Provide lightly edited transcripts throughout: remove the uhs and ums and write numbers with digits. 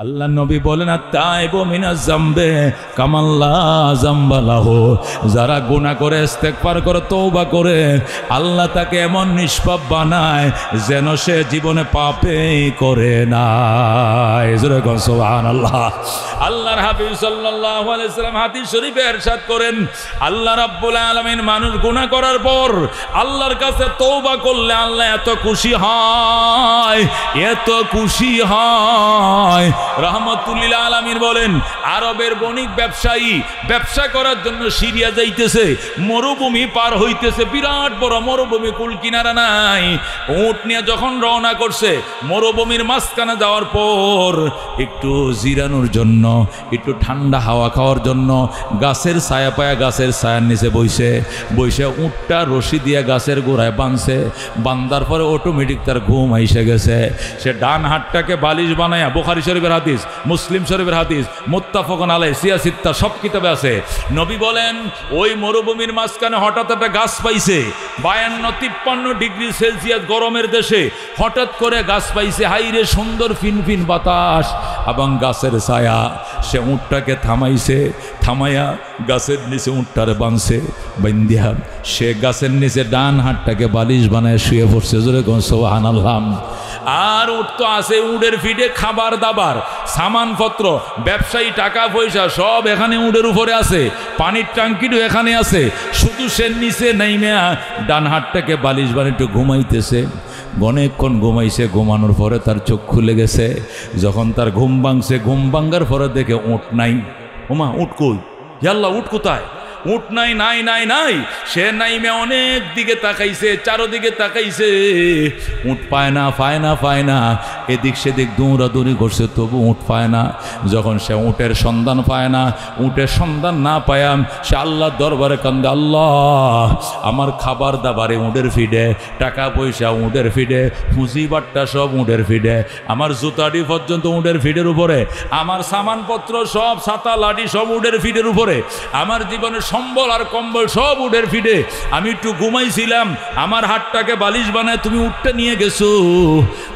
আল্লাহ নবী বলেন আত্তাইবু মিনাজ যামবে কামাল্লা যামবা লাহু, যারা গুনাহ করে ইস্তেগফার করে তওবা করে আল্লাহ তাকে এমন নিষ্পাপ বানায় যেন সে জীবনে পাপই করে নাই। জোরে কোন সুবহানাল্লাহ। আল্লাহর হাবিব সাল্লাল্লাহু আলাইহি সাল্লাম হাদিস শরীফে ইরশাদ করেন, আল্লাহ রাব্বুল আলামিন মানুষ গুনাহ করার পর আল্লাহর কাছে তওবা করলে আল্লাহ এত খুশি হয়, এত খুশি হয়। রাহমাতুল্লিল আলামিন বলেন, আরবের বণিক ব্যবসায়ী ব্যবসা করার জন্য সিরিয়া যাইতেছে, মরুভূমি পার হইতেছে, বিরাট বড় মরুভূমি, কুল কিনারা নাই। উট নিয়ে যখন রওনা করছে, মরুভূমির মাঝখানে যাওয়ার পর একটু জিরানোর জন্য, একটু ঠান্ডা হাওয়া খাওয়ার জন্য গাছের ছায়া পায়া গাছের ছায়ার নিচে বইছে উটটা রশি দিয়ে গাছের গোড়ায় বাঁধছে। বান্ধার পরে অটোমেটিক তার ঘুম আইসে গেছে। সে ডান হাতটাকে বালিশ বানায়া, বুখারী শরীফের হাদিস, মুসলিম শরীফের হাদিস, মুত্তাফাকুন আলাইহি, সিয়াসিত্তা সব কিতাবে আছে। নবী বলেন, ওই মরুভূমির মাঝখানে হঠাৎ একটা গাছ পাইছে, 52-53 ডিগ্রি সেলসিয়াস গরমের দেশে হঠাৎ করে গাছ পাইছে। হাইরে সুন্দর ফিনফিন বাতাস এবং গাছের ছায়া। সে উটটাকে থামাইছে, থামাইয়া গাছের নিচে উটটারে বাঁধছে, বান্ধিয়া সে গাছের নিচে ডান হাতটাকে বালিশ বানায় শুয়ে পড়ছে। জোরে কোন সুবহানাল্লাহ। আর উট তো আছে, উটের ফিডে খাবার দাবার সামানপত্র, ব্যবসায়ী টাকা পয়সা সব এখানে উটের উপরে আছে, পানির ট্যাঙ্কিও এখানে আছে। শুধু সে নিচে নাইমা ডান হাতটাকে বালিশ বানিয়ে একটু ঘুমাইতেছে। অনেকক্ষণ ঘুমাইছে, ঘুমানোর পরে তার চোখ খুলে গেছে। যখন তার ঘুম ভাঙছে, ঘুম ভাঙ্গার পরে দেখে উট নাই। ওমা, উট কই? আল্লাহ, উট কোথায়? উট নাই নাই নাই নাই। সে নাইমে অনেক দিকে তাকাইছে, চারোদিকে তাকাইছে, উট পায় না পায় না পায় না। এদিক সেদিক দৌড়াদৌড়ি করছে, তবু উট পায় না। যখন সে উটের সন্ধান পায় না, উটের সন্ধান না পায়, সে আল্লাহর দরবারে কান্দে, আল্লাহ আমার খাবার দাবারে উটের ফিডে, টাকা পয়সা উটের ফিডে, পুঁজিবাট্টা সব উটের ফিডে, আমার জুতাটি পর্যন্ত উটের ফিডের উপরে, আমার সামানপত্র সব ছাতা লাঠি সব উটের ফিডের উপরে, আমার জীবনের সম্বল আর কম্বল সব উটের ফিডে। আমি একটু ঘুমাইছিলাম, আমার হাতটাকে বালিশ বানায় তুমি উটটা নিয়ে গেছো।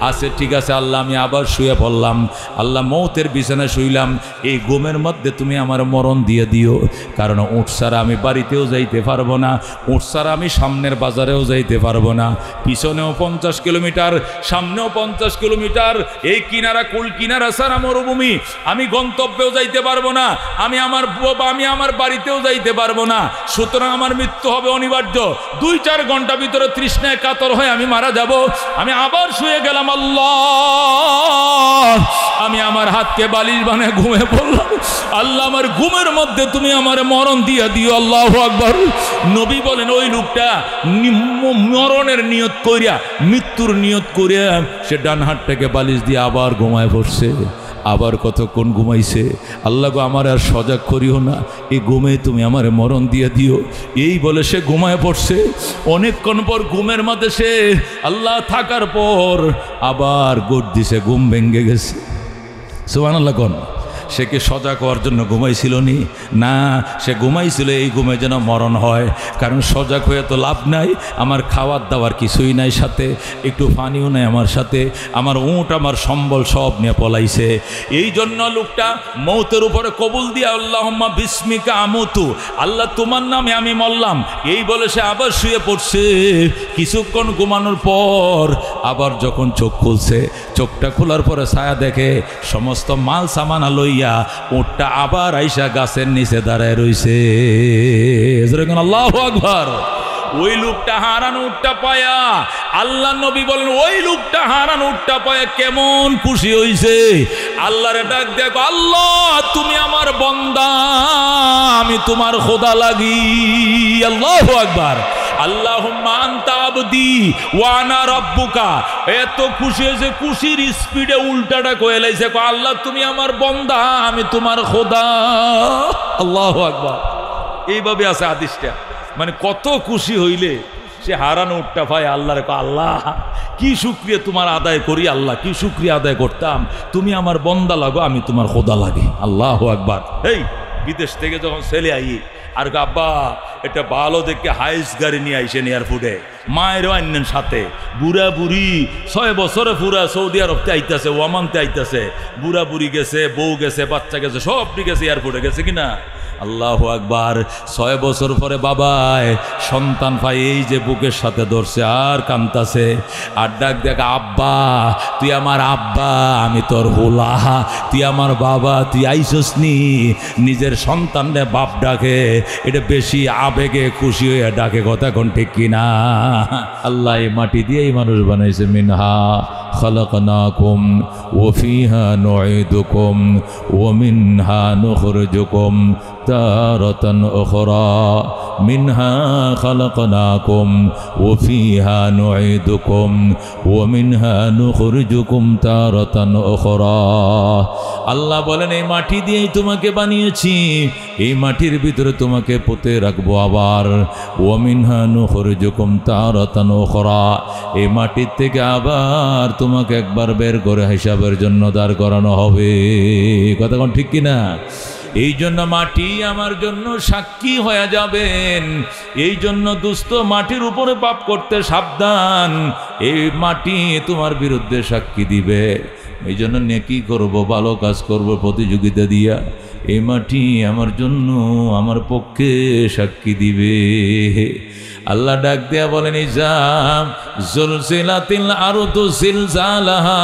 আচ্ছা ঠিক আছে আল্লাহ, আমি আবার শুয়ে পড়লাম। আল্লাহ, মৌতের বিছানায় শুইলাম, এই ঘুমের মধ্যে তুমি আমার মরণ দিয়ে দিও। কারণ উট ছাড়া আমি বাড়িতেও যাইতে পারবো না, উট ছাড়া আমি সামনের বাজারেও যাইতে পারবো না। পিছনেও 50 কিলোমিটার, সামনেও 50 কিলোমিটার, এই কিনারা কুল কিনারা ছাড়া মরুভূমি, আমি গন্তব্যেও যাইতে পারবো না, আমি আমার বাড়িতেও যাইতে পারবো না। সুতরাং আমার মৃত্যু হবে অনিবার্য। 2-4 ঘন্টা ভিতরে তৃষ্ণায় কাতর হয়ে আমি মারা যাব। আমি আবার শুয়ে গেলাম, আল্লাহ আমি আমার হাতকে বালিশ বানায় ঘুমিয়ে পড়লাম। আল্লাহ আমার ঘুমের মধ্যে তুমি আমার মরণ দিয়া দিও। আল্লাহু আকবার। নবী বলেন, ওই লোকটা মরণের নিয়ত করিয়া, মৃত্যুর নিয়ত করিয়া সে ডান হাতটাকে বালিশ দিয়ে আবার ঘুমায় পড়ছে। আবার কতক্ষণ ঘুমাইছে, আল্লাহ গো আমার আর সজাগ করিও না, এই ঘুমে তুমি আমার মরণ দিয়ে দিও। এই বলে সে ঘুমায় পড়ছে। অনেকক্ষণ পর ঘুমের মধ্যে সে আল্লাহ থাকার পর আবার গোট দিছে, ঘুম ভেঙে গেছে। সুবহানাল্লাহ। কোন সে কি সজাগ হওয়ার জন্য ঘুমাইছিল নি? না, সে ঘুমাইছিল এই ঘুমে যেন মরণ হয়। কারণ সজাগ হয়ে তো লাভ নাই, আমার খাওয়ার দাওয়ার কিছুই নাই, সাথে একটু পানিও নাই আমার সাথে, আমার উট আমার সম্বল সব নিয়ে পলাইছে। এই জন্য লোকটা মৌতের উপরে কবুল দিয়া আল্লাহুম্মা বিসমিকা আমুতু, আল্লাহ তোমার নামে আমি মরলাম, এই বলে সে আবার শুয়ে পড়ছে। কিছুক্ষণ ঘুমানোর পর আবার যখন চোখ খুলছে, চোখটা খোলার পরে ছায়া দেখে সমস্ত মাল সামান লইয়া উটটা আবার আইসা গাছের নিচে দাঁড়ায় রইছে। আল্লাহু আকবার। ওই লোকটা হারানো উটটা পায়া, আল্লাহ নবী বলেন, ওই লোকটা হারানো উটটা পায়া কেমন খুশি হইছে। আল্লাহরে ডাক দেখো, আল্লাহ তুমি আমার বান্দা, আমি তোমার খোদা লাগি। আল্লাহু আকবার। আল্লাহুম্মা আনতা আবদি ওয়া আনা রাব্বুকা। এত খুশি হয়েছে, খুশির স্পিডে উল্টাটা কয়ে লাইছে, আল্লাহ তুমি আমার বান্দা, আমি তোমার খোদা। আল্লাহু আকবার। এইভাবে আছে হাদিসটা। মানে কত খুশি হইলে সে হারানো উটটা পায়, আল্লাহর আল্লাহ কি শুকরিয়া তোমার আদায় করি, আল্লাহ কি শুকরিয়া আদায় করতাম, তুমি আমার বান্দা লাগো, আমি তোমার খোদা লাগে। আল্লাহু আকবার। এই বিদেশ থেকে যখন ছেলে আই আর আব্বা এটা ভালো দেখে হাইস গাড়ি নিয়ে আইসেন এয়ারপোর্টে, মায়েরও আনেন সাথে। বুড়া বুড়ি 6 বছরে পুরা সৌদি আরবতে আইতাছে, ওমানতে আইতাছে, বুড়া বুড়ি গেছে, বউ গেছে, বাচ্চা গেছে, সবটি গেছে, এয়ারপোর্টে গেছে কিনা। আল্লাহু আকবার। 6 বছর পরে বাবায় সন্তান পাই, এই যে বুকের সাথে ধরছে আর কান্তাছে, আর ডাক দেখা, আব্বা তুই আমার আব্বা, আমি তোর হোলা, তুই আমার বাবা, তুই আইসস নি। নিজের সন্তানরে বাপ ডাকে, এটা বেশি আবেগে খুশি হয়ে ডাকে, কথা কোন ঠিক কিনা। আল্লাহ এই মাটি দিয়েই মানুষ বানাইছে। মিনহা খালাকনাকুম ওয়া ফিহা নুঈদুকুম ওয়া মিনহা নুখরিজুকুম তারাতান উখরা। মিনহা খালাকনাকুম ওয়া ফিহা নুঈদুকুম ওয়া মিনহা নুখরিজুকুম তারাতান উখরা। আল্লাহ বলেন এই মাটি দিয়েই তোমাকে বানিয়েছি, এই মাটির ভিতরে তোমাকে পুঁতে রাখবো আবার। ওয়া মিনহা নুখরিজুকুম তারাতান উখরা, এই মাটির থেকে আবার তোমাকে একবার বের করে হিসাবের জন্য দাঁড় করানো হবে। কথা কোন ঠিক কিনা। এই জন্য মাটি আমার জন্য সাক্ষী হয়ে যাবেন। এই জন্য দুস্থ মাটির উপরে পাপ করতে সাবধান, এই মাটি তোমার বিরুদ্ধে সাক্ষী দিবে। এই জন্য নেকি করব, ভালো কাজ করব প্রতিযোগিতা দিয়া, এই মাটি আমার জন্য আমার পক্ষে সাক্ষী দিবে। আল্লাহ ডাক দেয়া বলেন, ইজাম জুলজিলাতিল আরদু জিলজালাহা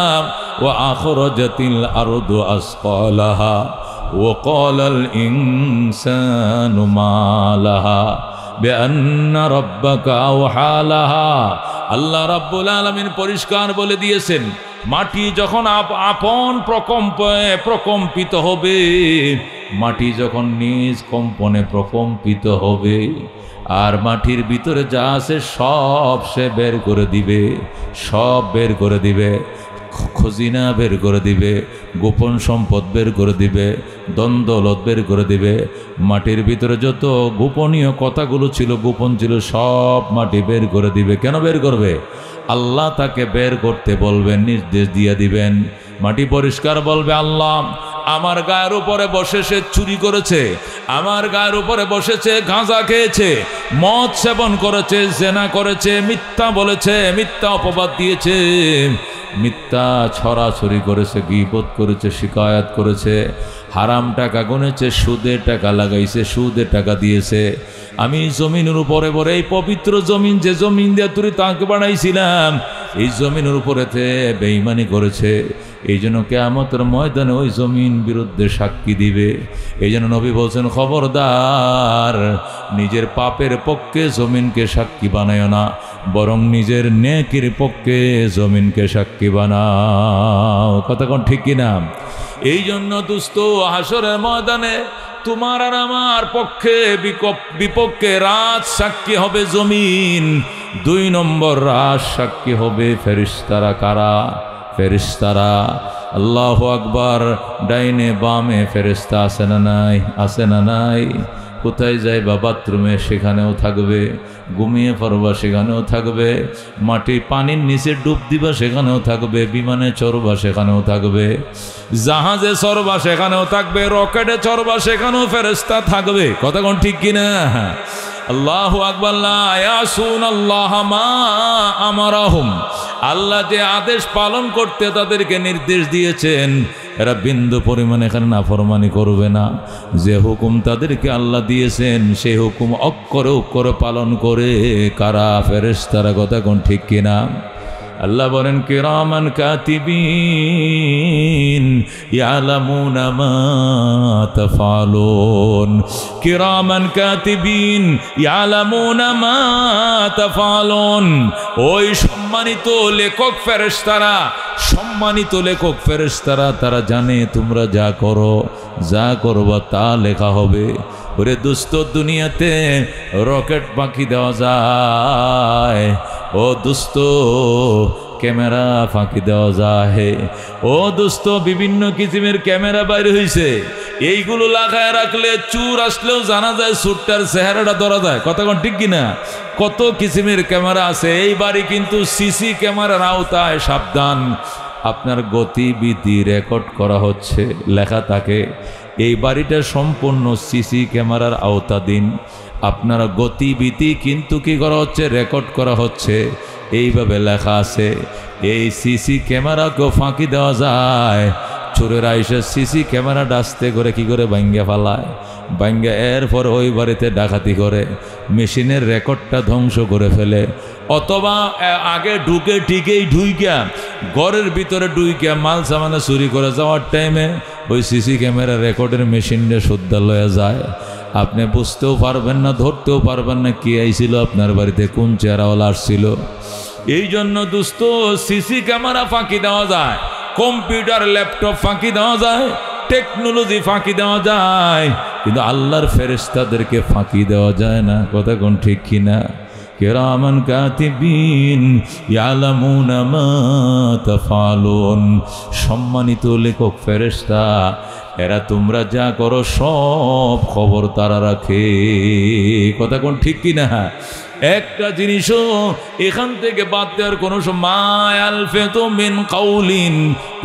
ওয়া আখরাজাতিল আরদু আসকালাহা ওয়া ক্বালাল ইনসানু মা লাহা বিআন্না রাব্বাকা আওহালাহা। আল্লাহ রাব্বুল আলামিন পরিষ্কার বলে দিয়েছেন, মাটি যখন আপন প্রকম্পিত হবে, মাটি যখন নিজ কম্পনে প্রকম্পিত হবে, আর মাটির ভিতরে যা আছে সব সে বের করে দিবে, সব বের করে দিবে। খজিনা বের করে দিবে, গোপন সম্পদ বের করে দিবে, দ্বন্দ্বলত বের করে দিবে। মাটির ভিতরে যত গোপনীয় কথাগুলো ছিল, গোপন ছিল, সব মাটি বের করে দিবে। কেন বের করবে? আল্লাহ তাকে বের করতে বলবেন, নির্দেশ দিয়ে দিবেন। মাটি পরিষ্কার বলবে, আল্লাহ আমার গায়ের উপরে বসে সে চুরি করেছে, আমার গায়ের উপরে বসেছে গাঁজা খেয়েছে, মদ সেবন করেছে, জেনা করেছে, মিথ্যা বলেছে, মিথ্যা অপবাদ দিয়েছে, মিথ্যা ছড়াছড়ি করেছে, গীবত করেছে, শিকায়াত করেছে, হারাম টাকা গুনেছে, সুদে টাকা লাগাইছে, সুদে টাকা দিয়েছে। আমি জমিনের উপরে বলে, এই পবিত্র জমিন, যে জমিন দিয়ে তুই তাকে বানাইছিলাম, এই জমিনের উপরেতে বেঈমানি করেছে। এই জন্য কিয়ামতের ময়দানে ওই জমিন বিরুদ্ধে সাক্ষী দিবে। এই জন্য নবী বলছেন, খবরদার নিজের পাপের পক্ষে জমিনকে সাক্ষী বানায় না, বরং নিজের নেকির পক্ষে জমিনকে সাক্ষী বানাও। কথা কোন ঠিক কিনা। এই জন্য দুস্থ হাসরের ময়দানে তোমার আর আমার পক্ষে বিপক্ষে রাজ সাক্ষী হবে জমিন। 2 নম্বর রাজ সাক্ষী হবে ফেরেশতারা। কারা? ফেরেশতারা। আল্লাহু আকবার। ডাইনে বামে ফেরেশতা আছে না নাই? আছে না নাই? কোথায় যাইবা বাথরুমে সেখানেও থাকবে, ঘুমিয়ে পড়বা সেখানেও থাকবে, মাটি পানির নিচে ডুব দিবা সেখানেও থাকবে, বিমানে চড়বা সেখানেও থাকবে, জাহাজে চড়বা সেখানেও থাকবে, রকেটে চড়বা সেখানেও ফেরেশতা থাকবে। কথা কোন ঠিক কিনা। আল্লাহু আকবার। লা ইয়াসুনাল্লাহা মা আমারাহুম। আল্লাহ যে আদেশ পালন করতে তাদেরকে নির্দেশ দিয়েছেন, এরা বিন্দু পরিমাণ এখানে নাফরমানি করবে না। যে হুকুম তাদেরকে আল্লাহ দিয়েছেন সেই হুকুম অক্ষরে অক্ষরে পালন করে। কারা? ফেরেশতারা। কথা কোন ঠিক কিনা। আল্লাহ বলেন, কিরামান কাতিবিন ইয়ালামুনা মা তাফআলুন। কিরামান কাতিবিন ইয়ালামুনা মা তাফআলুন। ওই সম্মানিত লেখক ফেরেশতারা, সম্মানিত লেখক ফেরেশতারা, তারা জানে তোমরা যা করো, যা করবা তা লেখা হবে। ওরে দুস্থ, দুনিয়াতে রকেট পাখি দেওয়া যায়, ও দুস্থ ক্যামেরা ফাঁকি দেওয়া যায়, ও দোস্ত বিভিন্ন কিসিমের ক্যামেরা বাইরে হয়েছে, এইগুলো লাগায় রাখলে চুর আসলেও জানা যায় চুরটার চেহারাটা ধরা যায়। কথা কোন ঠিক কিনা। কত কিসিমের ক্যামেরা আছে। এই বাড়ি কিন্তু সিসি ক্যামেরার আওতায়। সাবধান, আপনার গতিবিধি রেকর্ড করা হচ্ছে, লেখা থাকে। এই বাড়িটা সম্পূর্ণ সিসি ক্যামেরার আওতাধীন। আপনার গতিবিধি কিন্তু কি করা হচ্ছে, রেকর্ড করা হচ্ছে। এইভাবে লেখা আছে, এই সিসি ক্যামেরাকেও ফাঁকি দেওয়া যায়। চোরেরা এসে সিসি ক্যামেরা ডাস্তে করে কি করে ভাঙ্গা ফালায়, ভাঙ্গা এরপর ওই বাড়িতে ডাকাতি করে মেশিনের রেকর্ডটা ধ্বংস করে ফেলে। অথবা আগে ঢুকে ঠিকই ঢুইকা ঘরের ভিতরে ঢুইকা মাল সামানা চুরি করে যাওয়ার টাইমে ওই সিসি ক্যামেরা রেকর্ডের মেশিনটা শুদ্ধা লয়ে যায়। আপনি বুঝতেও পারবেন না, ধরতেও পারবেন না কি আইছিল আপনার বাড়িতে, কোন চেহারাওয়ালা আসছিল। এই জন্য দোস্ত সিসি ক্যামেরা ফাঁকি দেওয়া যায়, কম্পিউটার ল্যাপটপ ফাঁকি দেওয়া যায়, টেকনোলজি ফাঁকি দেওয়া যায়, কিন্তু আল্লাহর ফেরেশতাদেরকে ফাঁকি দেওয়া যায় না। কথা কোন ঠিক কিনা? কিরামান কাতিবিন ইয়ালামুনা মা তাফআলুন। সম্মানিত লেখক ফেরেশতা, এরা তোমরা যা করো সব খবর তারা রাখে। কথা কোন ঠিক কিনা? একটা জিনিসও এখান থেকে বাদ দেওয়ার কোনো সময় আলফিযু মিন কাউলিন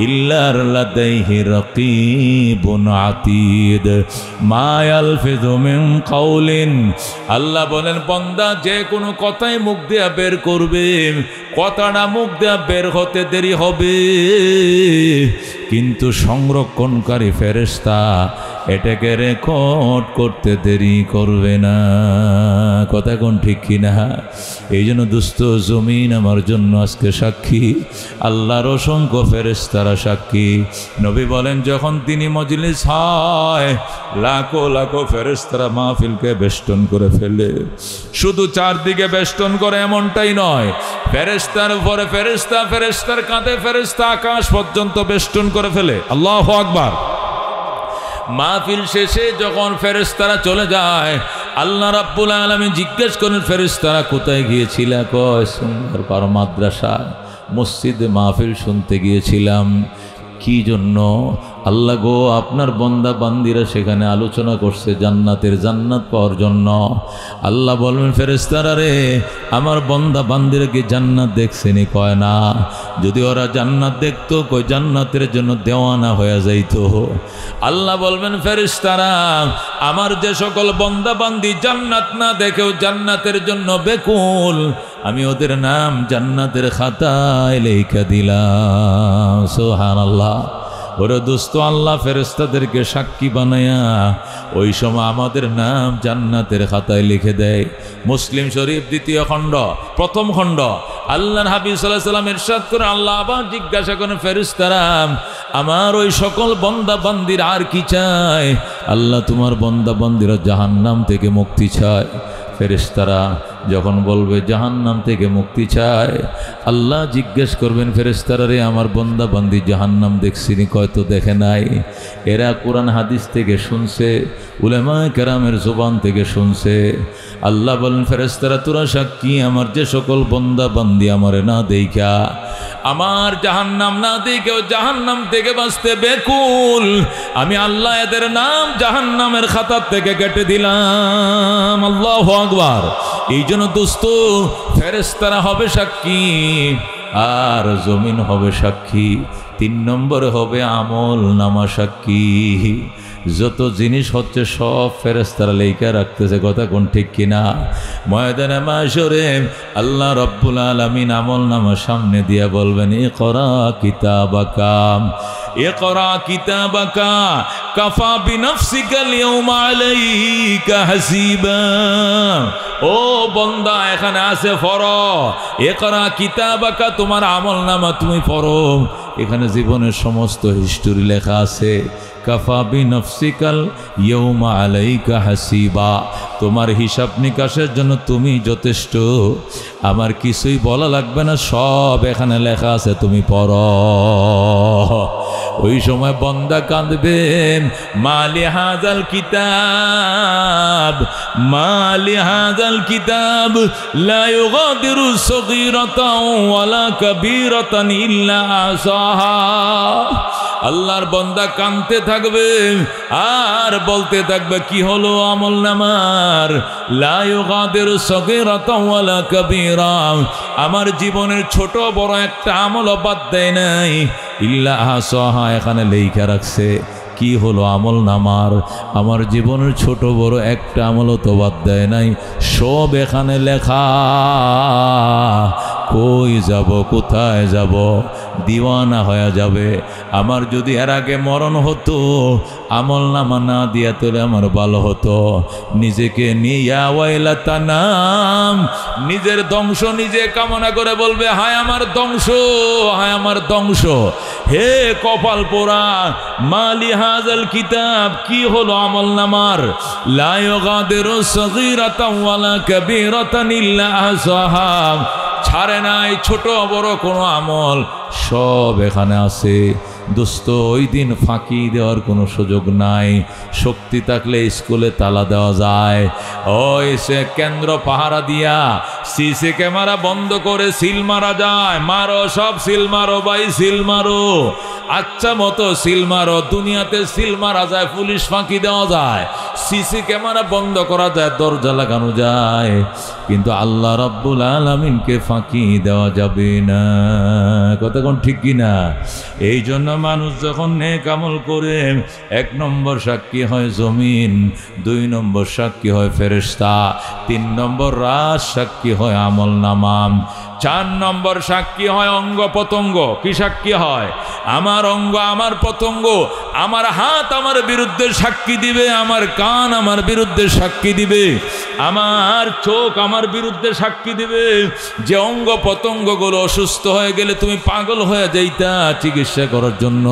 ইল্লা লাদাইহি রাকিবুন আতীদ। মা আলফিযু মিন কাউলিন, আল্লাহ বলেন বান্দা যে কোনো কথাই মুখ দিয়ে বের করবে, কথাটা মুখ দিয়ে বের হতে দেরি হবে, কিন্তু সংরক্ষণকারী ফেরেশতা এটাকে রেকর্ড করতে দেরি করবে না। কথা কোন ঠিক কিনা? এই জন্য দুস্থ জমিন আমার জন্য আজকে সাক্ষী, আল্লাহর অসংখ্য ফেরেশতারা সাক্ষী। নবী বলেন যখন তিনি মজলিস হয় লাখো লাখো ফেরেশতারা মাহফিলকে বেষ্টন করে ফেলে। শুধু চারদিকে বেষ্টন করে এমনটাই নয়, ফেরেশতার উপরে ফেরেশতা, ফেরেশতার কাঁধে ফেরেশতা, আকাশ পর্যন্ত বেষ্টন করে ফেলে। আল্লাহু আকবার। মাহফিল শেষে যখন ফেরেশতারা চলে যায়, আল্লাহ রাব্বুল আলামিন জিজ্ঞেস করেন ফেরেশতারা কোথায় গিয়েছিল? কয় সুন্দর মাদ্রাসায় মসজিদে মাহফিল শুনতে গিয়েছিলাম। কি জন্য? আল্লাহ গো আপনার বন্দা বান্দিরা সেখানে আলোচনা করছে জান্নাতের, জান্নাত পাওয়ার জন্য। আল্লাহ বলবেন ফেরেশতারা রে আমার বন্দা বান্দিরা কি জান্নাত দেখছেনি? কয় না। যদি ওরা জান্নাত দেখতো কই জান্নাতের জন্য দেওয়ানা হয়ে যাইতো। আল্লাহ বলবেন ফেরেশতারা আমার যে সকল বন্দা বান্দি জান্নাত না দেখেও জান্নাতের জন্য বেকুল, আমি ওদের নাম জান্নাতের খাতায় লেখা দিলাম। সুবহানাল্লাহ। ওরে দোস্ত আল্লাহ ফেরেশতাদেরকে সাক্ষী বানায়া ওই সময় আমাদের নাম জান্নাতের খাতায় লিখে দেয়। মুসলিম শরীফ দ্বিতীয় খণ্ড প্রথম খণ্ড আল্লাহর হাবিব সাল্লাল্লাহু আলাইহি ওয়াসাল্লাম ইরশাদ করে আল্লাহ আবার জিজ্ঞাসা করেন ফেরেশতারা আমার ওই সকল বান্দা বান্দির আর কি চায়? আল্লাহ তোমার বান্দা বান্দিরা জাহান্নাম থেকে মুক্তি চায়। ফেরেশতারা যখন বলবে জাহান্নাম থেকে মুক্তি চায়, আল্লাহ জিজ্ঞেস করবেন ফেরেশতারা রে আমার বান্দা বান্দি জাহান্নাম দেখছিনি? কয়তো দেখে নাই। এরা কোরআন হাদিস থেকে শুনছে, উলামায়ে কেরামের জবান থেকে শুনছে। আল্লাহ বলেন ফেরেশতারা তোরা সাক্ষী আমার যে সকল বান্দা বান্দি আমারে না দেইখা, আমার জাহান্নাম না দেখেও জাহান্নাম থেকে বাঁচতে বেকুল, আমি আল্লাহ এদের নাম জাহান্নামের খাতার থেকে কেটে দিলাম। আল্লাহু আকবার। এই জন্য দোস্ত ফেরেশতারা হবে সাক্ষী আর জমিন হবে সাক্ষী। 3 নম্বরে হবে আমল নামা সাক্ষী। যত জিনিস হচ্ছে সব ফেরেশতারা লেখা রাখতেছে। কথা কোন ঠিক কিনা? ময়দানে মাশরে আল্লাহ রাব্বুল আলামিন আমল নামা সামনে দিয়া বলবেন ইকরা কিতাবাকা, ইকরা কিতাবাকা কাফা বিনাফসিকা আল-ইয়াওমা আলাইকা হাসিবা। ও বান্দা এখানে আছে পড়ো, ইকরা কিতাবাকা তোমার আমল নামা তুমি পড়ো। এখানে জীবনের সমস্ত হিস্টোরি লেখা আছে। কাফা বিনাফসিকাল ইয়াউমা আলাইকা হাসিবা, তোমার হিসাব নিকাশের জন্য তুমি যথেষ্ট, আমার কিছুই বলা লাগবে না, সব এখানে লেখা আছে, তুমি পড়ো। ওই সময় বান্দা কাঁদবে মালি হাযাল কিতাব, মালি হাযাল কিতাব লা ইউগাদিরু সগীরাতাও ওয়ালা কাবীরাতান ইল্লা আসাহা। আল্লাহর বান্দা কাঁদতে থাকবে আর বলতে থাকবে কি হলো আমল নামার, লা ইউগাদিরু সগীরাতাও ওয়ালা কাবীরা, আমার জীবনের ছোট বড় একটা আমল বাদ দেয় নাই, ইল্লা আসাহা, এখানে লেখা রাখছে। কি হলো আমল নামার? আমার জীবনের ছোট বড় একটা আমলও তো বাদ দেয় নাই, সব এখানে লেখা। কই যাব, কোথায় যাব? দিওয়ানা হয়ে যাবে। আমার যদি এর আগে মরণ হতো, আমল নামা না দিয়া তোলে আমার ভালো হতো। নিজেকে নিয়া ওয়াইলাতা নাম, নিজের ধ্বংস নিজে কামনা করে বলবে, হায় আমার ধ্বংস, হায় আমার ধ্বংস। হে কপাল পোড়া, মালি হাজাল কিতাব, কি হলো আমল নামার? লা ইউগাদিরু সগীরাতান ওয়ালা কাবীরাতান ইল্লা আহসাহা, ছাড়ে নাই ছোট বড় কোনো আমল, সব এখানে আছে। দোস্ত, ওই দিন ফাঁকি দেওয়ার কোনো সুযোগ নাই। শক্তি থাকলে স্কুলে তালা দেওয়া যায়। ওই সে কেন্দ্র পাহারা দিয়া সিসি ক্যামেরা বন্ধ করে সিল মারা যায়। মারো, সব সিল মারো ভাই, সিল মারো, আচ্ছা মতো সিল মারো। দুনিয়াতে সিল মারা যায়, পুলিশ ফাঁকি দেওয়া যায়, সিসি ক্যামেরা বন্ধ করা যায়, দরজা লাগানো যায়, কিন্তু আল্লাহ রাব্বুল আলামিনকে ফাঁকি দেওয়া যাবে না। কথা কোন ঠিক কিনা? এই জন্য মানুষ যখন নেক আমল করে, 1 নম্বর সাক্ষী হয় জমিন, 2 নম্বর সাক্ষী হয় ফেরেশতা, 3 নম্বর রাজ সাক্ষী হয় আমল নামা, 4 নম্বর সাক্ষী হয় অঙ্গ পতঙ্গ। কি সাক্ষী হয়? আমার অঙ্গ, আমার পতঙ্গ, আমার হাত আমার বিরুদ্ধে সাক্ষী দিবে, আমার কান আমার বিরুদ্ধে সাক্ষী দিবে, আমার চোখ আমার বিরুদ্ধে সাক্ষী দিবে। যে অঙ্গ পতঙ্গগুলো অসুস্থ হয়ে গেলে তুমি পাগল হয়ে যাইতা চিকিৎসা করার জন্য,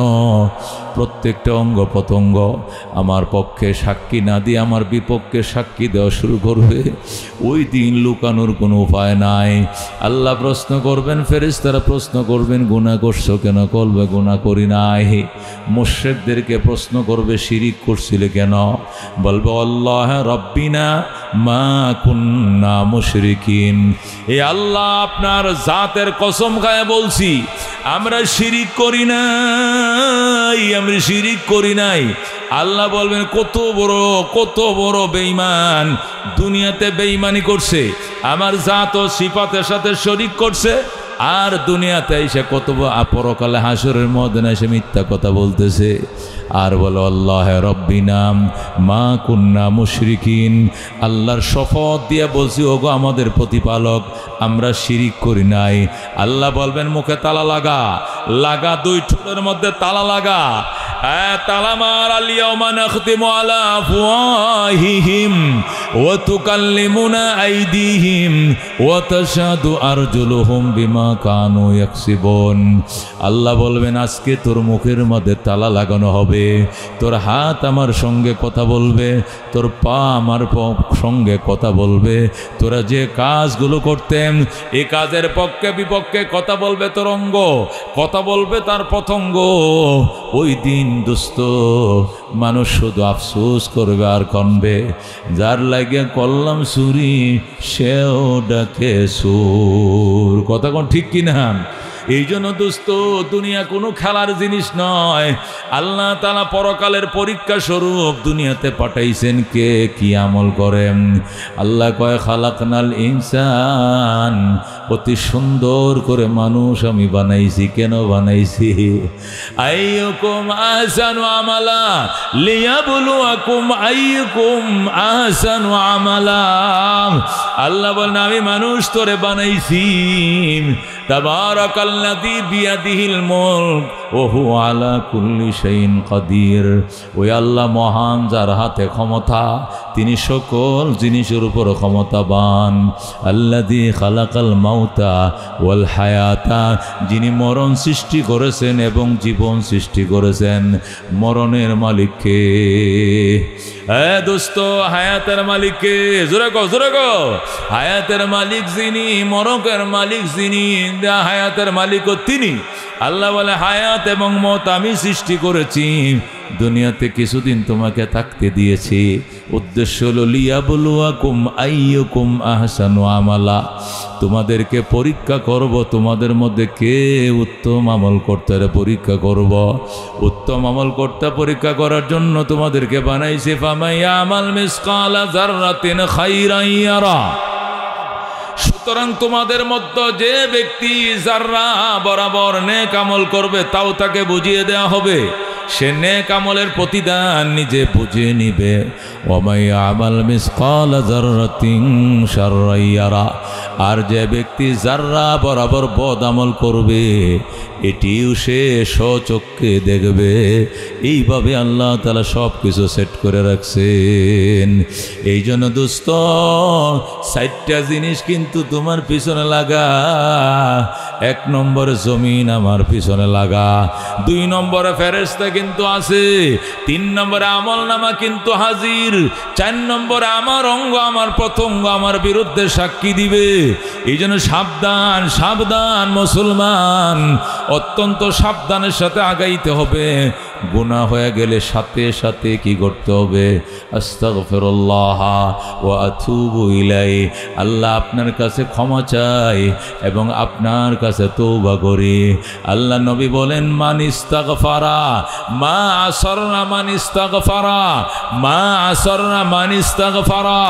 প্রত্যেকটা অঙ্গ পতঙ্গ আমার পক্ষে সাক্ষী না দিয়ে আমার বিপক্ষে সাক্ষী দেওয়া শুরু করবে। ওই দিন লুকানোর কোনো উপায় নাই। আল্লাহ প্রশ্ন করবেন, ফেরেশতারা প্রশ্ন করবেন, গুনাহ করছো কেন? করবে গুনাহ করি নাই। মুশরিকদেরকে প্রশ্ন করবে, শিরিক করছিলে কেন? বলবে আল্লাহ রাব্বিনা মা কুন্না মুশরিকিন। এ আল্লাহ, আপনার জাতের কসম খায় বলছি, আমরা শিরিক করি নাই, আমরা শিরিক করি নাই। আল্লাহ বলবেন, কত বড় বেঈমান, দুনিয়াতে বেঈমানি করছে, আমার জাত ও সিফাতের সাথে শরীক করছে, আর দুনিয়াতে এসে কত পরকালে হাসরের ময়দানে এসে মিথ্যা কথা বলতেছে। আর বলো আল্লাহ রব্বিনা মা কুন্না মুশরিকিন, আল্লাহর শপথ দিয়ে বলছি, ওগো আমাদের প্রতিপালক, আমরা শিরিক করি নাই। আল্লাহ বলবেন, মুখে তালা লাগা, 2 ঠোঁটের মধ্যে তালা লাগা, তালা মার। আল-ইয়াওমা নাখতিমু আলা আফওয়াহিহিম ওয়া তুকাল্লিমুনা আইদিহিম ওয়া তাশহাদু আরজুলুহুম বিমা কানু ইয়াকসিবুন। আল্লাহ বলবেন, আজকে তোর মুখের মধ্যে তালা লাগানো হবে, তোর হাত আমার সঙ্গে কথা বলবে, তোর পা আমার সঙ্গে কথা বলবে, তোরা যে কাজগুলো করতেন এই কাজের পক্ষে বিপক্ষে কথা বলবে তোর অঙ্গ, কথা বলবে তার পতঙ্গ। ওই দিন দোস্ত, মানুষ শুধু আফসোস করবে আর কানবে, যার লাগে করলাম চুরি সেও ডাকে সুর। কথা কোন ঠিক কিনা? এই জন্য দোস্ত, দুনিয়া কোনো খেলার জিনিস নয়। আল্লাহ তাআলা পরকালের পরীক্ষা স্বরূপ দুনিয়াতে পাঠাইছেন কে কি আমল করেন। আল্লাহ কয়, খালাকনাল ইনসান, অতি সুন্দর করে মানুষ আমি বানাইছি। কেন বানাইছি? আইয়ুকুম আহসানু আমালা লিয়াবলুয়াকুম আইয়ুকুম আহসানু আমালা। আল্লাহ বলেন, আমি মানুষ তোরে বানাইছি, তাবারাকাল্লাযী বিয়াদিহিল মুলক ওয়া হুয়া আলা কুল্লি শাইইন কাদির। ওই আল্লাহ মহান, যার হাতে ক্ষমতা, তিনি সকল জিনিসের উপর ক্ষমতাবান। আল্লাযী খালাকাল মাউতা ওয়াল হায়াতা, যিনি মরণ সৃষ্টি করেছেন এবং জীবন সৃষ্টি করেছেন। মরণের মালিক কে? দোস্ত, হায়াতের মালিক কে? জোরে কও, জোরে কও। হায়াতের মালিক যিনি, মরণের মালিক যিনি, হায়াতের মালিকও তিনি। আল্লাহ বলে, হায়াত এবং মত আমি সৃষ্টি করেছি, দুনিয়াতে কিছুদিন তোমাকে থাকতে দিয়েছি। উদ্দেশ্য হলো লিয়াবলুয়াকুম আইয়ুকুম আহসানু আমালা, তোমাদেরকে পরীক্ষা করব, তোমাদের মধ্যে কে উত্তম আমল করতে পরীক্ষা করব। উত্তম আমল করতে পরীক্ষা করার জন্য তোমাদেরকে বানাইছি। ফামাইয়ামাল মিসকালা যাররাতিন খাইরান ইয়ারা। সুতরাং তোমাদের মধ্যে যে ব্যক্তি যাররা বরাবর নেক আমল করবে, তাও তাকে বুঝিয়ে দেওয়া হবে। সে নেক আমলের প্রতিদান নিজে বুঝে নিবে। ওমাই আমাল মিসকাল যাররাতিন শাররান ইয়ারা, আর যে ব্যক্তি যাররা বরাবর বদ আমল করবে এটিও সে স্বচক্ষে দেখবে। এইভাবে আল্লাহ তাআলা সব কিছু সেট করে রাখছেন। এই জন্য দোস্ত, 4টা জিনিস কিন্তু তোমার পিছনে লাগা। 1 নম্বরে জমিন আমার পিছনে লাগা, 2 নম্বরে ফেরেশতা কিন্তু আছে, 3 নম্বরে আমল নামা কিন্তু হাজির, 4 নম্বরে আমার অঙ্গ আমার প্রত্যঙ্গ আমার বিরুদ্ধে সাক্ষী দিবে। এই জন্য সাবধান সাবধান মুসলমান, অত্যন্ত সাবধানের সাথে আগাইতে হবে। গুনাহ হয়ে গেলে সাথে সাথে কি করতে হবে? আস্তাগফিরুল্লাহ ওয়া আতুবু ইলাইহি, আল্লাহ আপনার কাছে ক্ষমা চাই এবং আপনার কাছে তওবা করি। আল্লাহ নবী বলেন, মান ইস্তাগফারা মা আসরনা মান ইস্তাগফারা মা আসরনা মান ইস্তাগফারা।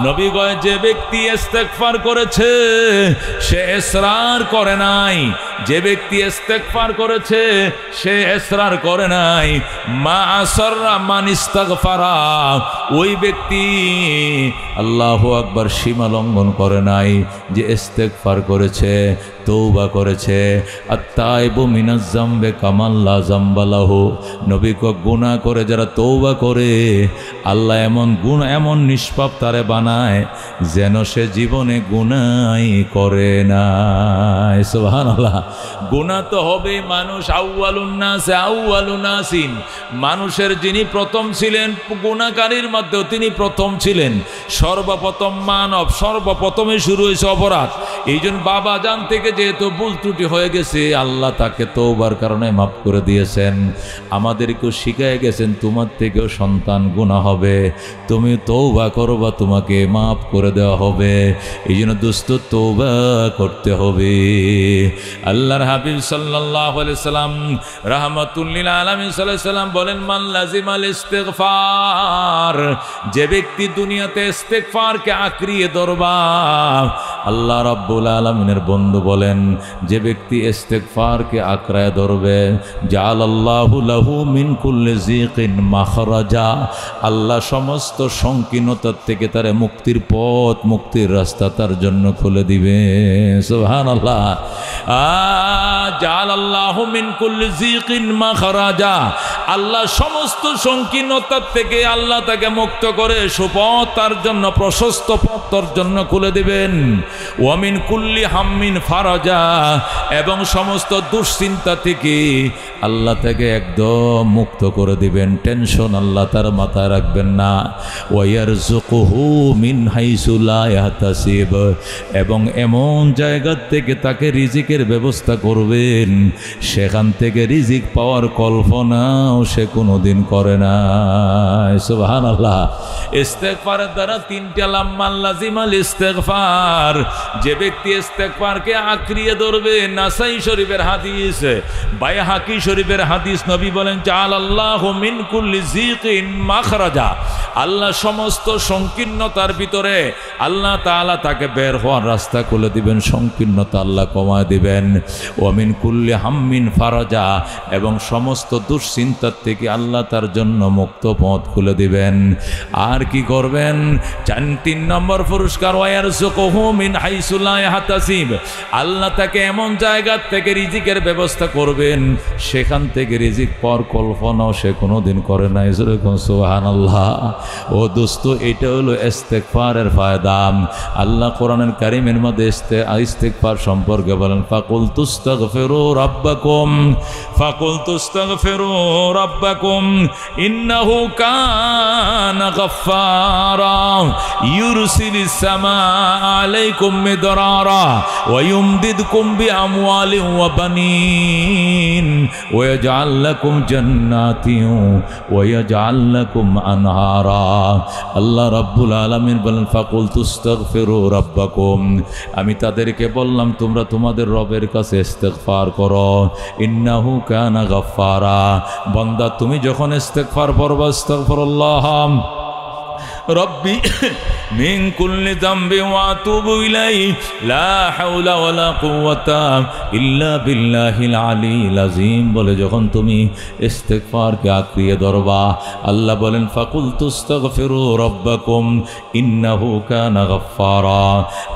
নবী কয়, যে ব্যক্তি ইস্তেগফার করেছে সে ইসরার করে নাই, যে ব্যক্তি ইস্তেগফার করেছে সে ইসরার করে নাই। মা আসররা মান ইস্তাগফারা, ওই ব্যক্তি আল্লাহু আকবার সীমা লঙ্ঘন করে নাই, যে ইস্তেগফার করেছে, তওবা করেছে। আত-তাইবু মিনাজ যামবি কামান লা যামবা লাহু। নবী কয়, গুনাহ করে যারা তওবা করে আল্লাহ এমন গুনাহ এমন নিষ্পাপ তারে বানায় যেন সে জীবনে গুনাহই করে না। সুবহানাল্লাহ। গুনাহ তো হবে মানুষ, আউয়ালুন নাস আউয়ালুন নাসিন, মানুষের যিনি প্রথম ছিলেন গুনাহকারীর মধ্যেও তিনি প্রথম ছিলেন। সর্বপ্রথম মানব, সর্বপ্রথমে শুরু হয়েছে অপরাধ। এই জন্য বাবা জান থেকে যেহেতু ভুল ত্রুটি হয়ে গেছে আল্লাহ তাকে তওবার কারণে মাফ করে দিয়েছেন। আমাদেরকেও শিখিয়ে গেছেন তোমার থেকেও সন্তান গুনাহ হবে, তুমি তওবা করবা তোমাকে মাফ করে দেওয়া হবে। এই জন্য দোস্ত তওবা করতে হবে। আল্লাহর হাবিব সাল্লাল্লাহু আলাইহি সাল্লাম রাহমাতুল লিল আলামিন সাল্লাল্লাহু আলাইহি সাল্লাম বলেন, মান লাজিমাল ইস্তিগফার, যে ব্যক্তি দুনিয়াতে ইস্তিগফারকে আঁকড়িয়ে ধরবা, আল্লাহ রাব্বুল আলামিনের বন্ধু বলেন, যে ব্যক্তি ইস্তিগফারকে আঁকড়ায় ধরবে, জাআলাল্লাহু লাহু মিন কুল্লি যিকিন মাখরাজা, আল্লাহ সমস্ত সংকীর্ণতার থেকে তার মুক্তির পথ, মুক্তির রাস্তা তার জন্য খুলে দিবে। সুবহানাল্লাহ। জাআলাল্লাহু মিন কুল্লি যিকিন মাখরাজা, আল্লাহ সমস্ত সংকীর্ণতার থেকে আল্লাহ তাকে মুক্ত করে সুপথ তার জন্য, প্রশস্ত পথ তার জন্য খুলে দিবেন। ওয়া মিন কুল্লি হাম্মিন ফারাজা, এবং সমস্ত দুশ্চিন্তা থেকে আল্লাহ তাকে একদম মুক্ত করে দিবেন। টেনশন আল্লাহ তার মাথায় রাখবেন না। ওয়া ইয়ারযুকুহু মিন হাইসু লা ইয়াহতাসিব, এবং এমন জায়গা থেকে তাকে রিজিকের ব্যবস্থা করবেন সেখান থেকে রিজিক পাওয়ার কল্পনাও সে কোনোদিন করে না। সুবহানাল্লাহ। ইস্তেগফারের দ্বারা 3টা লাম্মাল লাজিমাল ইস্তেগফার, যে ব্যক্তি ইস্তেগফারকে আঁকড়িয়ে ধরবে। নাসাই শরীফের হাদিস, বাইহাকি শরীফের হাদিস, নবী বলেন, জাআলাল্লাহু মিন কুল্লি যিকিন মাখরাজা, আল্লাহ সমস্ত সংকীর্ণতার ভিতরে আল্লাহ তাআলা তাকে বের হওয়ার রাস্তা খুলে দিবেন, সংকীর্ণতা আল্লাহ কমায় দিবেন। ওয়া মিন কুল্লি হাম্মিন ফারাজা, এবং সমস্ত দুশ্চিন্তার থেকে আল্লাহ তার জন্য মুক্ত পথ খুলে দিবেন। আর কি করবেন? 3 নম্বর পুরস্কার, ওয়া ইয়ারযুকুহু মিন হাইসু লা ইয়াহতাসিব, আল্লাহ তাকে এমন জায়গা থেকে রিজিকের ব্যবস্থা করবেন সেখান থেকে রিজিক পাওয়ার কল্পনাও সে কোনোদিন করে নাই। সুবহানাল্লাহ। ও দোস্ত, এটা হলো ইস্তেগফারের ফায়দা। আল্লাহ কোরআনের কারীমের মধ্যে ইস্তেগফার সম্পর্কে বলেন, ফাকুলতুস্তাগফিরু রাব্বাকুম ফাকুলতুস্তাগফিরু রাব্বাকুম ইন্নাহু কানা গাফফারা ইউরসিলিস সামাআ আলাইকুম মিদরারা ওয়া ইউমদিদকুম বিআমওয়ালিন ওয়া বানিন ওয়া ইয়াজআল লাকুম জান্নাতিন ওয়া ইয়াজআল লাকুম আনহারা। আল্লাহ রাব্বুল আলামিন বলেন, ফাকুলতুস্তাগফিরু রাব্বাকুম, আমি তাদেরকে বললাম তোমরা তোমাদের রবের কাছে ইস্তেগফার করো। ইন্নাহু কানা গাফফারা, বান্দা তুমি যখন ইস্তেগফার পড়বা, আস্তাগফিরুল্লাহ রব্বি মিন কুল্লি যামবি ওয়া আতুবু ইলাইহি লা হাওলা ওয়ালা কুওয়াতা ইল্লা বিল্লাহিল আলিয়্যিল আযীম বলে যখন তুমি ইস্তিগফারকে আঁকড়িয়ে ধরবা, আল্লাহ বলেন ফাকুল তুস্তাগফিরু রাব্বাকুম ইন্নাহু কানা গাফফারা।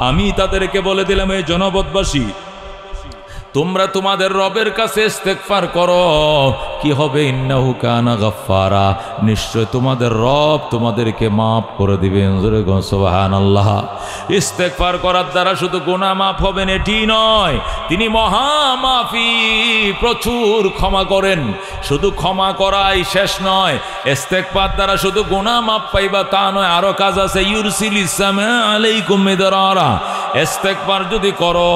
আমি তাদেরকে বলে দিলাম, এই জনপদবাসী তোমরা তোমাদের রবের কাছে ইস্তেগফার করো, কি হবে? ইন্নাহু কানা গাফফারা, নিশ্চয় তোমাদের রব তোমাদেরকে মাফ করে দিবেন। জোরে গো সুবহানাল্লাহ। ইস্তেগফার করার দ্বারা শুধু গুনাহ মাফ হবেন এটি নয়, তিনি মহা মাফি, প্রচুর ক্ষমা করেন। শুধু ক্ষমা করাই শেষ নয়, ইস্তেগফার দ্বারা শুধু গুনাহ মাফ পাইবা তা নয়, আরো কাজ আছে। ইউরসিলিস সামা আলাইকুম মিদরারা, ইস্তেগফার যদি করো,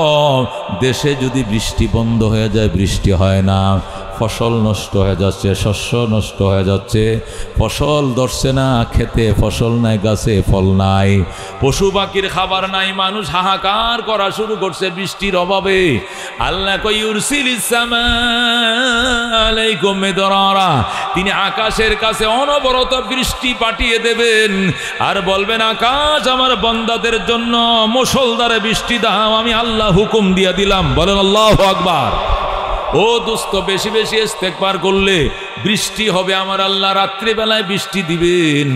দেশে যদি বৃষ্টি বন্ধ হয়ে যায়, বৃষ্টি হয় না, ফসল নষ্ট হয়ে যাচ্ছে, শস্য নষ্ট হয়ে যাচ্ছে, ফসল ধরছে না খেতে, ফসল নাই গাছে, ফল নাই, পশু পাখির খাবার নাই, মানুষ হাহাকার করা শুরু করছে বৃষ্টির অভাবে। আল্লাহ কই ইউরসিলিস সামা আলাইকুম মিদরারা, তিনি আকাশের কাছে অনবরত বৃষ্টি পাঠিয়ে দেবেন আর বলবেন আকাশ আমার বান্দাদের জন্য মুষলধারে বৃষ্টি দাও, আমি আল্লাহ হুকুম দিয়ে দিলাম। বলেন আল্লাহু আকবার। ও দোস্ত, বেশি বেশি ইস্তেগফার করলে বৃষ্টি হবে আমার আল্লাহ। রাত্রিবেলায় বৃষ্টি দিবেন,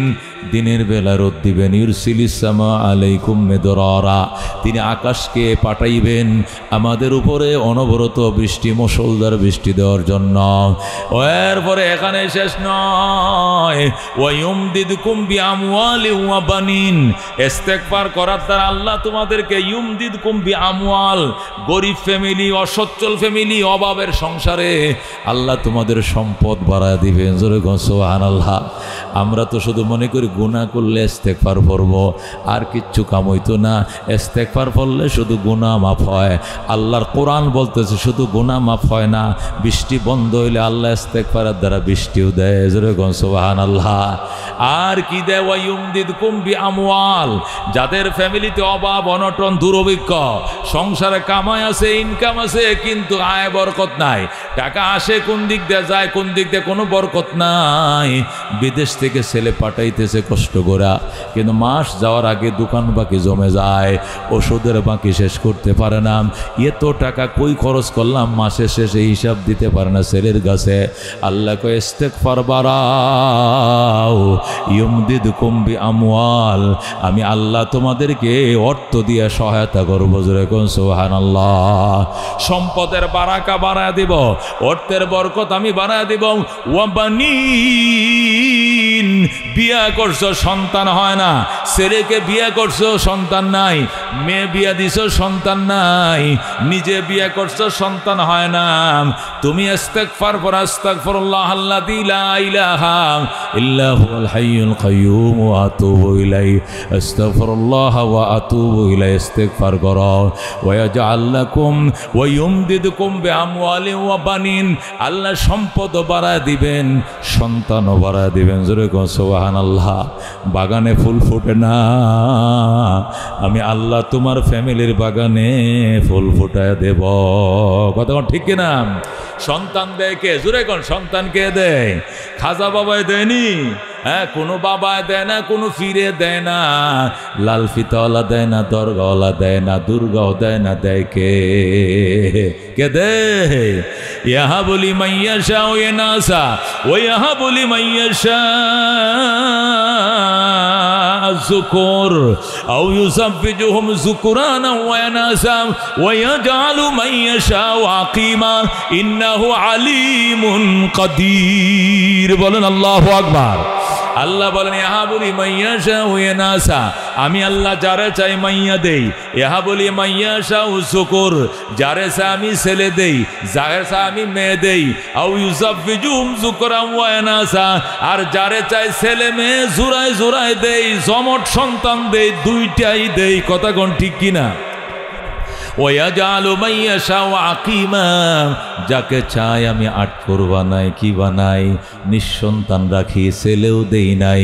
দিনের বেলা রোদ দিবেন। ইউরসিলিস সামা আলাইকুম মিদরারা, তিনি আকাশকে পাঠাইবেন আমাদের উপরে অনবরত বৃষ্টি, মুষলধার বৃষ্টি দেওয়ার জন্য। এরপরে এখানে শেষ নয়, ওয়ায়ুমদিদকুম বিআমওয়ালি ওয়া বানিন, ইস্তেগফার করার দ্বারা আল্লাহ তোমাদেরকে ইউমদিদকুম বিআমওয়াল, গরিব ফ্যামিলি, অসচ্ছল ফ্যামিলি, অভাবের সংসারে আল্লাহ তোমাদের সম্পদ বাড়ায় দিবেন। জোরে গো সুবহানাল্লাহ। আমরা তো শুধু মনে করি গুনাহ করলে ইস্তেগফার পড়ব, আর কিচ্ছু কাম হইতো না। ইস্তেগফার পড়লে শুধু গুনাহ মাফ হয়। আল্লাহর কোরআন বলতেছে শুধু গুনাহ মাফ হয় না, বৃষ্টি বন্ধ হইলে আল্লাহ ইস্তেগফারের দ্বারা বৃষ্টিও দেয়। জোরে গো সুবহানাল্লাহ। আর কি দেয়? ওয়ায়ুমদিদকুম বিআমওয়াল, যাদের ফ্যামিলিতে অভাব অনটন দুর্ভিক্ষ, সংসারে কামাই আছে, ইনকাম আছে, কিন্তু আয় বরকত নাই, টাকা আসে কোন দিক দিয়ে যায় কোন দিক দিয়ে কোনো বরকত নাই। বিদেশ থেকে ছেলে পাঠাইতেছে কষ্ট করা, কিন্তু মাস যাওয়ার আগে দোকান বাকি জমে যায়, ওষুধের বাকি শেষ করতে পারে না, এত টাকা কই খরচ করলাম মাসের শেষে হিসাব দিতে পারে না ছেলের কাছে। আল্লাহ কয় ইস্তেগফার বাড়াও, ইউমদিদকুম বিআমওয়াল, আমি আল্লাহ তোমাদেরকে অর্থ দিয়ে সহায়তা করব। জোরে কোন সুবহানাল্লাহ। সম্পদের বারাকা বাড়ায় দিব, অর্থের বরকত আমি বাড়ায় দিব। ওয়া বানিন, বিয়া করছো সন্তান হয় না, ছেলেকে বিয়া করছো সন্তান নাই, মেয়ে বিয়া দিছো সন্তান নাই, নিজে বিয়া করছো সন্তান হয় না, তুমি ইস্তেগফার পড়ো, আস্তাগফিরুল্লাহ আল্লাযী লা ইলাহা ইল্লা হুয়াল হাইয়ুল কাইয়্যুম ওয়া আতুবু ইলাইহি, আস্তাগফিরুল্লাহ ওয়া আতুবু ইলাইহি, ইস্তেগফার করো। ওয়া ইয়াজআল লাকুম ওয়া ইউমদিদকুম বিআমওয়ালি ওয়া বানিন, আল্লাহ সম্পদ বাড়ায় দিবেন, সন্তানও বাড়ায় দিবেন। জোরে কোন সুবহানাল্লাহ। বাগানে ফুল ফোটে না, আমি আল্লাহ তোমার ফ্যামিলির বাগানে ফুল ফোটায় দেব। কথা ঠিক কিনা? সন্তান দেয় কে? জোরে কোন সন্তান কে দেয়? খাজা বাবায় দেয়নি, হ্যাঁ, কোনো বাবায় দেয় না, কোনো ফিরে দেয় না, লাল ফিতাওয়ালা দেয় না, দরগাওয়ালা দেয় না, দুর্গাও দেয় না, দেয় কে? কে দেয়? ইহা বলি মাইয়াশা ও নাসা ও ইহা বলি মাইয়াশা যুকুর আও ইউসাফিজুহুম যুকুরানা ওয়া ইনাসা ওয়া ইয়াজআলু মাইয়াশা আকিমা ইন্নাহু আলিমুন কাদির। বলেন আল্লাহু আকবার। আল্লাহ বলেন ইহা বলি মাইয়াশা ও ইনাসা, আমি আল্লাহ যারে চাই মাইয়া দেই। ইহা বলি মাইয়াশা ও যুকুর, যারে চাই আমি ছেলে দেই, যারে চাই আমি মেয়ে দেই। আও ইউসাফিজুহুম যুকুরান ওয়া ইনাসা, আর যারে চাই ছেলে মেয়ে জোড়ায় জোড়ায় দেই, জমট সন্তান দেই, দুইটাই দেই। কথা কোন ঠিক কিনা? ওয়াজালু মাইয়াশা আকিমা, যাকে চাই আমি আটকর বানাই, কি বানাই? নিঃসন্তান রাখি, ছেলেও দেই নাই,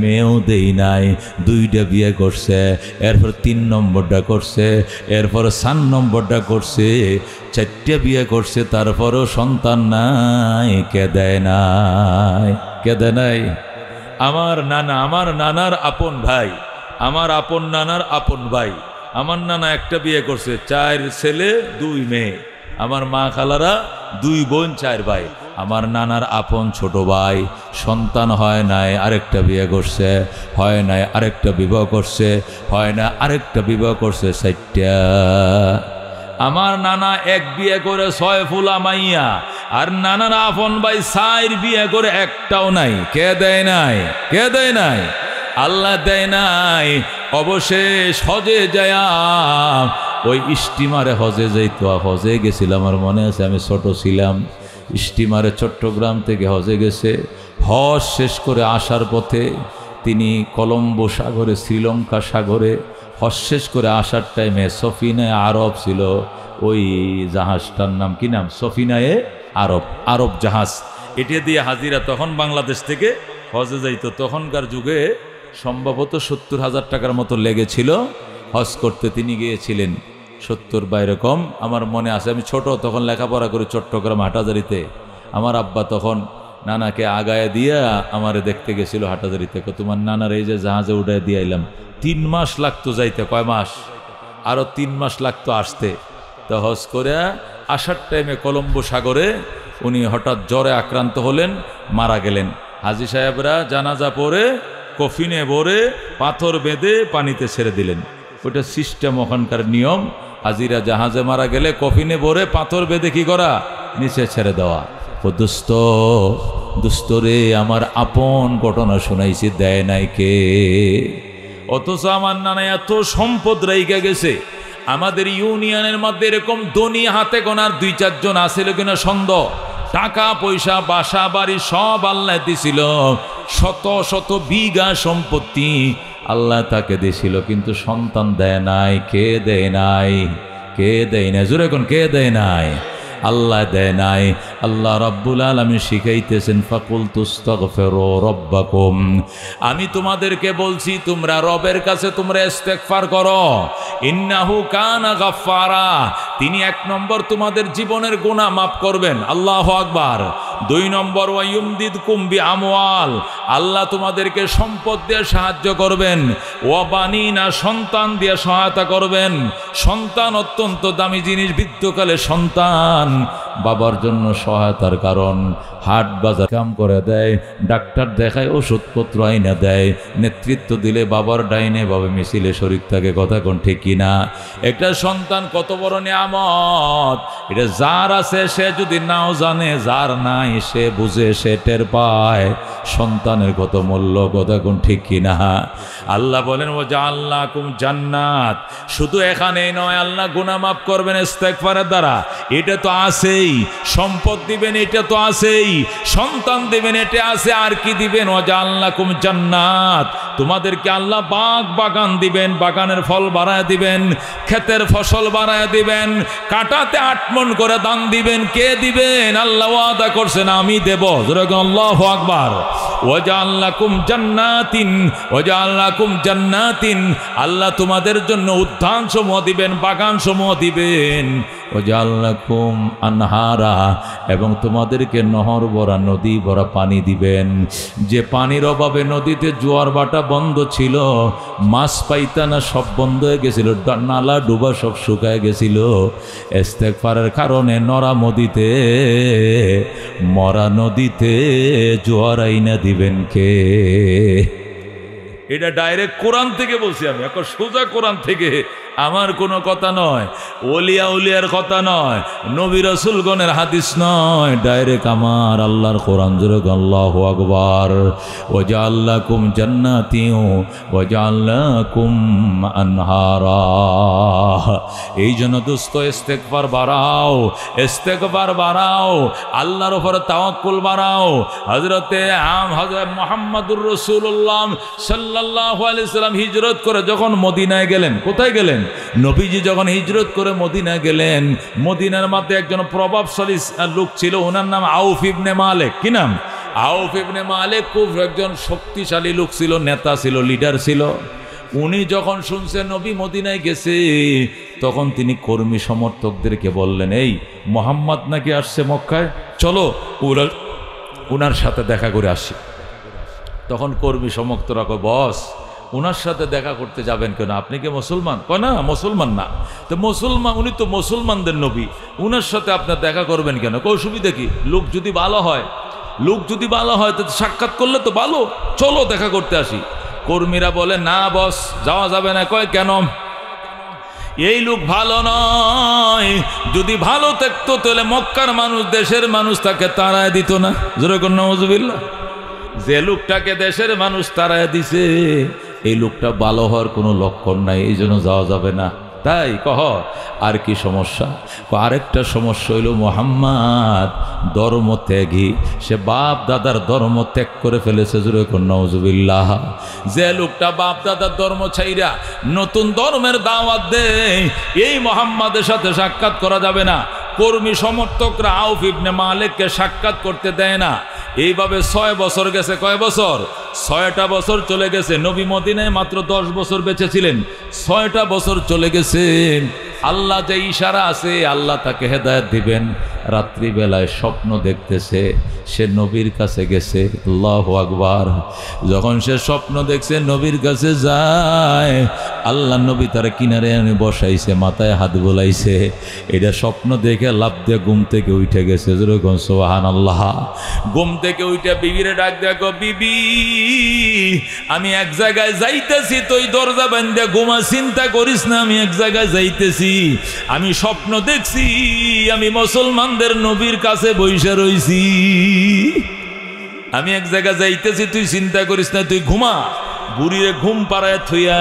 মেয়েও দেই নাই, দুইটা বিয়ে করছে, এরপর 3 নম্বরটা করছে, এরপর 4 নম্বরটা করছে, 4টা বিয়ে করছে, তারপরও সন্তান নাই। কে দেয় নাই? কে দেয় নাই? আমার নানার আপন ভাই, আমার আপন নানার আপন ভাই। আমার নানা একটা বিয়ে করছে, 4 ছেলে 2 মেয়ে। আমার মা খালারা 2 বোন 4 ভাই। আমার নানার আপন ছোট ভাই সন্তান হয় নাই, আরেকটা বিয়ে করছে, হয় নাই আরেকটা বিবাহ করছে, হয় না আরেকটা বিবাহ করছে 4টা। আমার নানা 1 বিয়ে করে 6 ফুলা মাইয়া, আর নানার আপন ভাই 4 বিয়ে করে একটাও নাই। কে দেয় নাই? কে দেয় নাই? আল্লাহ দেয় নাই। অবশেষ হজে যায়া ওই স্টিমারে হজে যাইতো, হজে গেছিলাম, আমার মনে আছে আমি ছোট ছিলাম। স্টিমারে চট্টগ্রাম থেকে হজে গেছে। হজ শেষ করে আসার পথে তিনি কলম্বো সাগরে, শ্রীলঙ্কা সাগরে হজ শেষ করে আসার টাইমে সফিনায়ে আরব ছিল, ওই জাহাজটার নাম কি নাম? সফিনায়ে আরব, আরব জাহাজ। এটা দিয়ে হাজিরা তখন বাংলাদেশ থেকে হজে যাইতো। তখনকার যুগে সম্ভবত 70,000 টাকার মতো লেগেছিল হজ করতে। তিনি গিয়েছিলেন 70 বা এরকম আমার মনে আছে। আমি ছোট তখন, লেখাপড়া করে চট্টগ্রাম হাটাজারিতে। আমার আব্বা তখন নানাকে আগায় দিয়া আমারে দেখতে গেছিল হাটাজারিতে। তোমার নানার এই যে জাহাজে উঠায় দিয়ে আইলাম। 3 মাস লাগতো যাইতে। কয় মাস? আরো 3 মাস লাগতো আসতে। তো হজ করে আসার টাইমে কলম্বো সাগরে উনি হঠাৎ জ্বরে আক্রান্ত হলেন, মারা গেলেন। হাজী সাহেবরা জানাজা পড়ে কফিনে ভরে পাথর বেঁধে পানিতে ছেড়ে দিলেন। ওটা সিস্টেম, ওখানকার নিয়ম। হাজিরা জাহাজে মারা গেলে কফিনে ভরে পাথর বেঁধে কি করা? নিচে ছেড়ে দেওয়া। ও দুস্ত রে, আমার আপন ঘটনা শুনাইছি, দেয় নাই কে? অথচ আমার নানা এত সম্পদ রাইখা গেছে। আমাদের ইউনিয়নের মধ্যে এরকম ধনী হাতে গোনার 2-4 জন আছিল কিনা সন্দেহ। টাকা পয়সা বাসা বাড়ি সব আল্লাহ দিছিল, শত শত বিঘা সম্পত্তি আল্লাহ তাকে দিছিল, কিন্তু সন্তান দেয় নাই। কে দেয় নাই? কে দেয় নাই? জোরে কোন, কে দেয় নাই? আল্লাহ দেয় নাই। আল্লাহ রাব্বুল আলামিন শিখাইতেছেন, ফাকুলতু আস্তাগফিরু রাব্বাকুম। আমি তোমাদেরকে বলছি তোমরা রবের কাছে তোমরা ইস্তেগফার করো। ইন্নাহু কানা গাফফারা, তিনি 1 নম্বর তোমাদের জীবনের গুনাহ মাফ করবেন। আল্লাহু আকবার। 2 নম্বর ওয়ায়ুমদিদকুম বিআমওয়াল, আল্লাহ তোমাদেরকে সম্পদ দিয়ে সাহায্য করবেন। ওয়া বানিনা, সন্তান দিয়ে সহায়তা করবেন। সন্তান অত্যন্ত দামি জিনিস। বৃদ্ধকালে সন্তান বাবার জন্য সহায়তার কারণ। হাট বাজার কাম করে দেয়, ডাক্তার দেখায়, ওষুধপত্র আইনা দেয়, নেতৃত্ব দিলে বাবার ডাইনে ভাবে মিছিলে শরীক থাকে। কথা কোন ঠিক কিনা? একটা সন্তান কত বড় নিয়ামত। এটা যার আছে সে যদি নাও জানে, যার নাই সে বুঝে, সে টের পায় সন্তানের কত মূল্য। কথা কোন ঠিক কিনা? আল্লাহ বলেন, ও জাআলনাকুম জান্নাত। শুধু এখানেই নয়, আল্লাহ গুনাহ মাফ করবেন ইস্তেগফারের দ্বারা। এটা তো আছেই। সম্পদ দিবেন, এটা তো আছেই। সন্তান দিবেন, এটা আছে। আর কি দিবেন? ও জাআলনাকুম জান্নাত, তোমাদেরকে আল্লাহ বাগ বাগান দিবেন, বাগানের ফল বাড়ায় দিবেন, ক্ষেতের ফসল বাড়ায় দিবেন, কাটাতে 8 মণ করে দান দিবেন। কে দিবেন? আল্লাহ ওয়াদা করছেন, আমি দেব। আল্লাহু আকবার। ওয়াজআলনাকুম জান্নাতিন, ওয়াজআলনাকুম জান্নাতিন, আল্লাহ তোমাদের জন্য উদ্যান সমূহ দিবেন, বাগান সমূহ দিবেন। ওয়াজআলনাকুম আনহারা, এবং তোমাদেরকে নহর ভরা, নদী ভরা পানি দিবেন। যে পানির অভাবে নদীতে জোয়ার ভাটা বন্ধ ছিল, মাছ পাইতা না, সব বন্ধ হয়ে গেছিল, নালা ডুবা সব শুকায় গেছিল। ইস্তেগফারের কারণে নরা নদীতে, মরা নদীতে জোয়ার আইনা দিবেন কে? এটা ডাইরেক্ট কোরআন থেকে বলছি আমি, এখন সোজা কোরআন থেকে, আমার কোনো কথা নয়, ওলিয়া উলিয়ার কথা নয়, নবী রাসূলগণের হাদিস নয়, ডাইরেক্ট আমার আল্লাহর কোরআন। জোরে আল্লাহু আকবার। ওয়াজআলনাকুম জান্নাতিন ওয়াজআলনাকুম আনহারা। এই জন্য দোস্ত ইস্তেগফার বাড়াও, ইস্তেগফার বাড়াও, আল্লাহর উপরে তাওয়াক্কুল বাড়াও। হযরতে মুহাম্মদুর রাসূলুল্লাহ সাল্লাল্লাহু আলাইহি সাল্লাম হিজরত করে যখন মদিনায় গেলেন, কোথায় গেলেন? নবীজি যখন হিজরত করে মদিনায় গেলেন, মদিনার মধ্যে একজন প্রভাবশালী লোক ছিল, ওনার নাম আউফ ইবনে মালিক। কি নাম? আউফ ইবনে মালিক। খুব একজন শক্তিশালী লোক ছিল, নেতা ছিল, লিডার ছিল। উনি যখন শুনছেন নবী মদিনায় গেছে, তখন তিনি কর্মী সমর্থকদেরকে বললেন, এই মুহাম্মদ নাকি আসছে মক্কায়, চলো ওনার সাথে দেখা করে আসি। তখন কর্মী সমর্থকরা কয়, বস ওনার সাথে দেখা করতে যাবেন কেন, আপনি কি মুসলমান? কয় না, মুসলমান না। তো মুসলমান, উনি তো মুসলমানদের নবী, ওনার সাথে আপনার দেখা করবেন কেন? কয় অসুবিধা কি? লোক যদি ভালো হয়, লোক যদি ভালো হয় তো সাক্ষাৎ করলে তো ভালো, চলো দেখা করতে আসি। কর্মীরা বলে, না বস যাওয়া যাবে না। কয় কেন? এই লোক ভালো নয়, যদি ভালো থাকতো তাহলে মক্কার মানুষ, দেশের মানুষ তাকে তাড়ায় দিত না। যেরকম নাউজুবিল্লাহ, যে লোকটাকে দেশের মানুষ তাড়ায় দিছে এই লোকটা ভালো হওয়ার কোনো লক্ষণ নাই, এই জন্য যাওয়া যাবে না। তাই কহ আর কি সমস্যা? আরেকটা সমস্যা হইল মুহাম্মদ ধর্ম ত্যাগী, সে বাপ দাদার ধর্ম ত্যাগ করে ফেলেছে। যেরকম নাউজুবিল্লাহ, যে লোকটা বাপ দাদার ধর্ম ছাইরা নতুন ধর্মের দাওয়াত দেয়, এই মুহাম্মাদের সাথে সাক্ষাৎ করা যাবে না। কর্মী সমর্থকরা আউফ ইবনে মালিককে সাক্ষাৎ করতে দেয় না। এইভাবে 6 বছর গেছে। কয় বছর? 6টা বছর চলে গেছে। নবী মদিনায় মাত্র 10 বছর বেঁচে ছিলেন, 6টা বছর চলে গেছে। আল্লাহ যে ইশারা আছে, আল্লাহ তাকে হেদায়েত দিবেন। রাত্রিবেলায় স্বপ্ন দেখতেছে, সে নবীর কাছে গেছে। আল্লাহু আকবার। যখন সে স্বপ্ন দেখছে, নবীর কাছে যায়, আল্লাহ নবী তার কিনারে এনে বসাইছে, মাথায় হাত বোলাইছে। এটা স্বপ্ন দেখে লাফ দিয়ে ঘুম থেকে উঠে গেছে। যেরকম সুবহানাল্লাহ। ঘুম থেকে উঠে বিবিরে ডাক দেখো, বিবি আমি এক জায়গায় যাইতেছি, তুই দরজা বান্ধে ঘুমা, চিন্তা করিস না, আমি এক জায়গায় যাইতেছি। আমি স্বপ্ন দেখছি আমি মুসলমানদের নবীর কাছে বইসা রইছি, আমি এক জায়গায় যাইতেছি, তুই চিন্তা করিস না, তুই ঘুমা। বুড়িরে ঘুম পাড়ায় থইয়া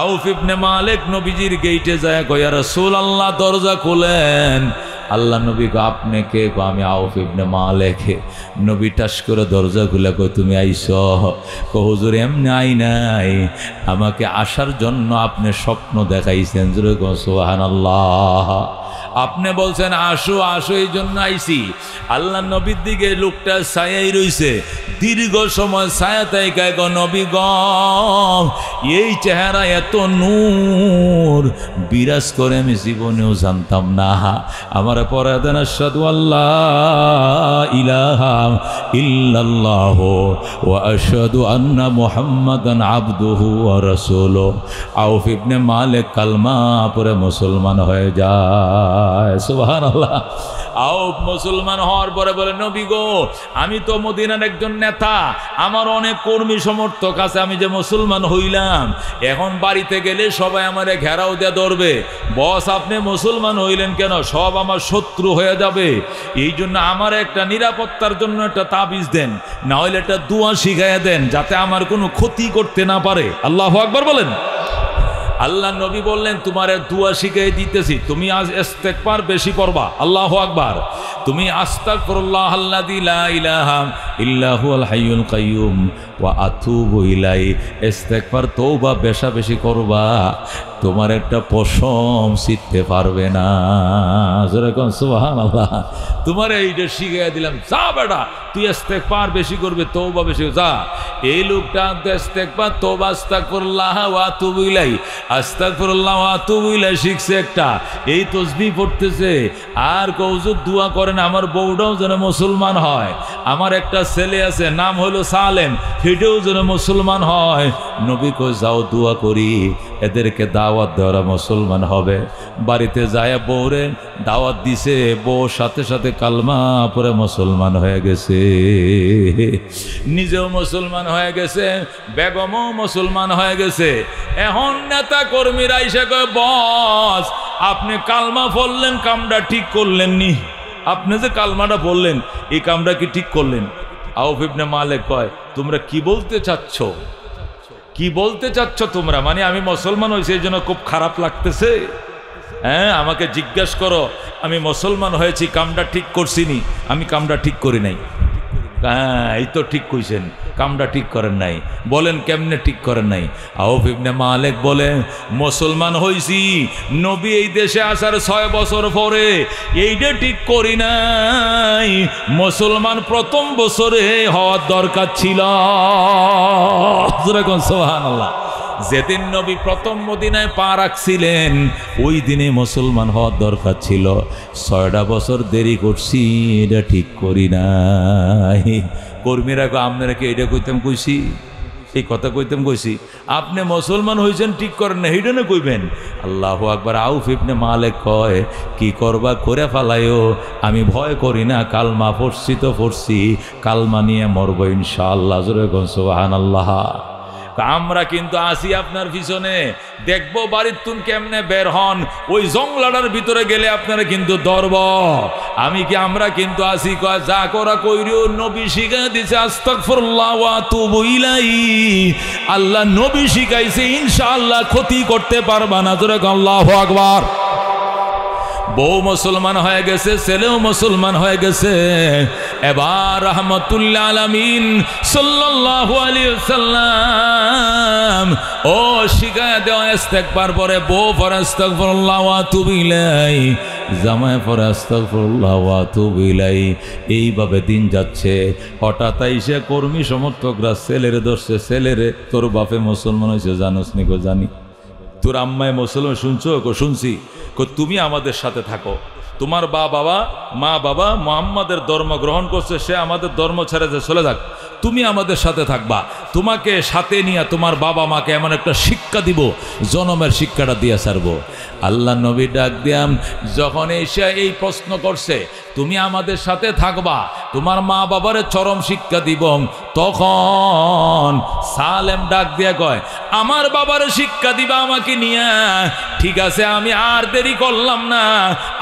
আউফ ইবনে মালিক নবীজির গেইটে যায়, কয় ইয়া রাসূলুল্লাহ দরজা খুলেন। আল্লাহ নবী কো আপনি কে? কো আমি আউফ ইবনে মালিক। নবী টাস করে দরজা খুলে কয় তুমি আইছো? কো হুজুর এমনি আই নাই, আমাকে আসার জন্য আপনি স্বপ্ন দেখাইছেন। যেরকম সুবহানাল্লাহ। আপনি বলছেন আসো আসো, এই জন্য আইছি। আল্লাহ নবীর দিকে লোকটা ছায়াই রইছে, দীর্ঘ সময় ছায়া তাইকায়। গো নবী গ, এই চেহারা এত নূর বিরাজ করে আমি জীবনেও জানতাম না। আমার পরে দেন আশহাদু আল্লাহ ইলাহা ইল্লাল্লাহ ওয়া আশহাদু আন্না মুহাম্মাদান আবদুহু ওয়া রাসূলুহু। আউফ ইবনে মালিক কালমা পড়ে মুসলমান হয়ে যায়। সুবহানাল্লাহ। আউফ মুসলমান হওয়ার পরে বলে, নবী গো আমি তো মদিনার একজন নেতা, আমার অনেক কর্মী সমর্থক আছে, আমি যে মুসলমান হইলাম, এখন বাড়িতে গেলে সবাই আমারে ঘেরাও দিয়ে ধরবে। বস আপনি মুসলমান হইলেন কেন? সব আমার শত্রু হয়ে যাবে। এই জন্য আমার একটা নিরাপত্তার জন্য একটা তাবিজ দেন, না হইলে একটা দোয়া শিখাইয়া দেন, যাতে আমার কোনো ক্ষতি করতে না পারে। আল্লাহু আকবার বলেন। আল্লাহ নবী বললেন, তোমার দুয়া শিখিয়ে দিতেছি, তুমি আজ ইস্তেগফার বেশি পড়বা। আল্লাহু আকবার। তুমি আস্তাগফিরুল্লাহ আল্লাযী লা ইলাহা ইল্লা হুয়াল হাইয়ুল কাইয়্যুম ওয়া আতুবু ইলাইহি। ইস্তেগফার তওবা বেশা বেশি করবা, তোমার একটা পশম ছিঁড়তে পারবে না। যেরকম সুবহানাল্লাহ। তোমার এইটা শিখিয়ে দিলাম, যা বেটা তুই ইস্তেগফার বেশি করবে, তওবা বেশি যা। এই লোকটা ইস্তেগফার তওবা আস্তাগফিরুল্লাহ ওয়া আতুবু ইলাইহি, আস্তাগফিরুল্লাহ ওয়া আতুবু ইলাইহি শিখছে একটা, এই তাসবিহ পড়তেছে। আর কওজুদ দোয়া করেন আমার বউটাও যেন মুসলমান হয়, আমার একটা ছেলে আছে নাম হলো সালেম, সেটাও যেন মুসলমান হয়। নবী কই যাও দোয়া করি, এদেরকে দাওয়াত দেওয়া মুসলমান হবে। বাড়িতে যায় বউরে দাওয়াত দিছে, বউ সাথে সাথে কালমা পরে মুসলমান হয়ে গেছে, নিজেও মুসলমান হয়ে গেছে, বেগমও মুসলমান হয়ে গেছে। এখন নেতা কর্মীরা এসে কয়, বস আপনি কালমা পড়লেন, কামটা ঠিক করলেন নি? আপনি যে কালমাটা বললেন এই কামটা কি ঠিক করলেন? আউফ ইবনে মালিক কয়, তোমরা কি বলতে চাচ্ছ? কি বলতে চাচ্ছ তোমরা? মানে আমি মুসলমান হয়েছি এই জন্য খুব খারাপ লাগতেছে? হ্যাঁ, আমাকে জিজ্ঞাসা করো, আমি মুসলমান হয়েছি, কামটা ঠিক করছিনি? আমি কামটা ঠিক করি নাই। হ্যাঁ এই তো ঠিক কইছেন, কামটা ঠিক করেন নাই। বলেন কেমনে ঠিক করেন নাই? আউফ ইবনে মালিক বলে, মুসলমান হইছি নবী এই দেশে আসার 6 বছর পরে, এইটা ঠিক করি নাই। মুসলমান প্রথম বছরে হওয়ার দরকার ছিল। সুবহানাল্লাহ। যেদিন নবী প্রথম মদিনায় পা রাখছিলেন ওই দিনে মুসলমান হওয়ার দরকার ছিল। 6টা বছর দেরি করছি, এটা ঠিক করি নাই। কর্মীরা আপনারা কি এটা কইতাম কইছি, এই কথা কইতাম কইছি, আপনি মুসলমান হয়েছেন ঠিক করেন না, এইটা না কইবেন। আল্লাহু আকবার। আউফ ইবনে মালিক কয় কি করবা করে ফেলায়ও, আমি ভয় করি না, কালমা পড়ছি তো পড়ছি, কালমা নিয়ে মরবো ইনশাআল্লাহ। জোরে কোন সুবহানাল্লাহ। আমরা কিন্তু আসি আপনার পিছনে, দেখবো বাড়ির তুন কেমনে বের হন, ওই জংলাটার ভিতরে গেলে আপনারা কিন্তু ধরব। আমরা কিন্তু আসি, কয় যা করা কইরিও, নবী শিখাই দিছে আস্তাগফিরুল্লাহ ওয়া আতুবু ইলাইহি, আল্লাহ নবী শিখাইছে, ইনশাআল্লাহ ক্ষতি করতে পারবা না। জোরে আল্লাহু আকবার। বউ মুসলমান হয়ে গেছে, ছেলেও মুসলমান হয়ে গেছে। এবার রাহমাতুল্লিল আলামিন সাল্লাল্লাহু আলাইহি ওয়াসাল্লাম ও শিখায় দেওয়া ইস্তেগফার পরে বউ পরে আস্তাগফিরুল্লাহ ওয়া আতুবু ইলাইহি, জামাই পরে আস্তাগফিরুল্লাহ ওয়া আতুবু ইলাইহি। এইভাবে দিন যাচ্ছে। হঠাৎ আইসে কর্মী সমর্থকরা ছেলেরে ধরছে, ছেলেরে তোর বাপে মুসলমান হয়েছে জানোস নি? গো জানি। তোর আম্মায় মুসলমান শুনছো? শুনছি। তুমি আমাদের সাথে থাকো, তোমার মা বাবা মুহাম্মাদের ধর্ম গ্রহণ করছে, সে আমাদের ধর্ম ছেড়ে চলে যাক, তুমি আমাদের সাথে থাকবা, তোমাকে সাথে নিয়ে তোমার বাবা মাকে এমন একটা শিক্ষা দিব, জনমের শিক্ষাটা দিয়ে ছাড়বো। আল্লাহ নবী ডাক দিয়াম যখন এসে এই প্রশ্ন করছে, তুমি আমাদের সাথে থাকবা, তোমার মা বাবারে চরম শিক্ষা দিব, তখন সালেম ডাক দিয়া কয়, আমার বাবারে শিক্ষা দিবা আমাকে নিয়ে? ঠিক আছে, আমি আর দেরি করলাম না,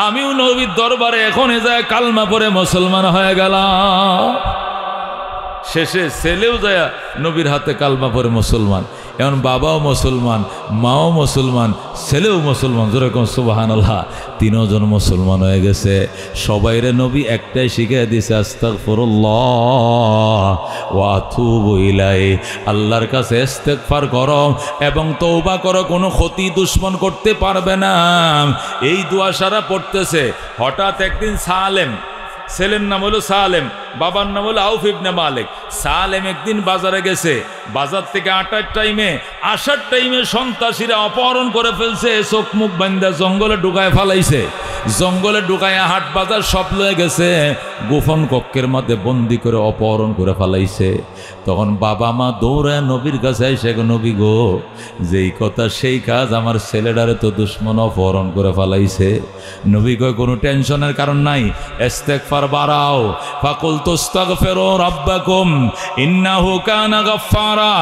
আমিও নবীর দরবারে এখন যায় কালমা পড়ে মুসলমান হয়ে গেলাম। শেষে ছেলেও যায় নবীর হাতে কালমা পড়ে মুসলমান। এখন বাবাও মুসলমান, মাও মুসলমান, ছেলেও মুসলমান। যেরকম সুবহানাল্লাহ, তিনজন মুসলমান হয়ে গেছে। সবাইরে নবী একটাই শিখিয়ে দিছে, আস্তাগফিরুল্লাহ ওয়া আতুবু ইলাইহি, আল্লাহর কাছে ইস্তেগফার করো এবং তওবা করো, কোনো ক্ষতি দুশ্মন করতে পারবে না। এই দোয়া সারা পড়তেছে। হঠাৎ একদিন সালেম, ছেলের নাম হলো সালেম, বাবার নাম হলো আউফ ইবনে মালিক। সালেম একদিন বাজারে গেছে, বাজার থেকে আসার টাইমে সন্ত্রাসীরা অপহরণ করে ফেলছে, চোখ মুখ বান্ধা জঙ্গলে ঢুকায় ফেলাইছে। জঙ্গলে ঢুকায় হাট বাজার সব লয়ে গেছে, গোপন কক্ষের মধ্যে বন্দি করে অপহরণ করে ফেলাইছে। তখন বাবা মা দৌড়ায় নবীর কাছে এসে, নবী গো, যেই কথা সেই কাজ, আমার ছেলেটারে তো দুশ্মন অপহরণ করে ফেলাইছে। নবী কয় কোনো টেনশনের কারণ নাই, ইস্তেগফার বাড়াও। ফাকুলতু আস্তাগফিরু রাব্বাকুম ইন্নাহু কানা গাফফারা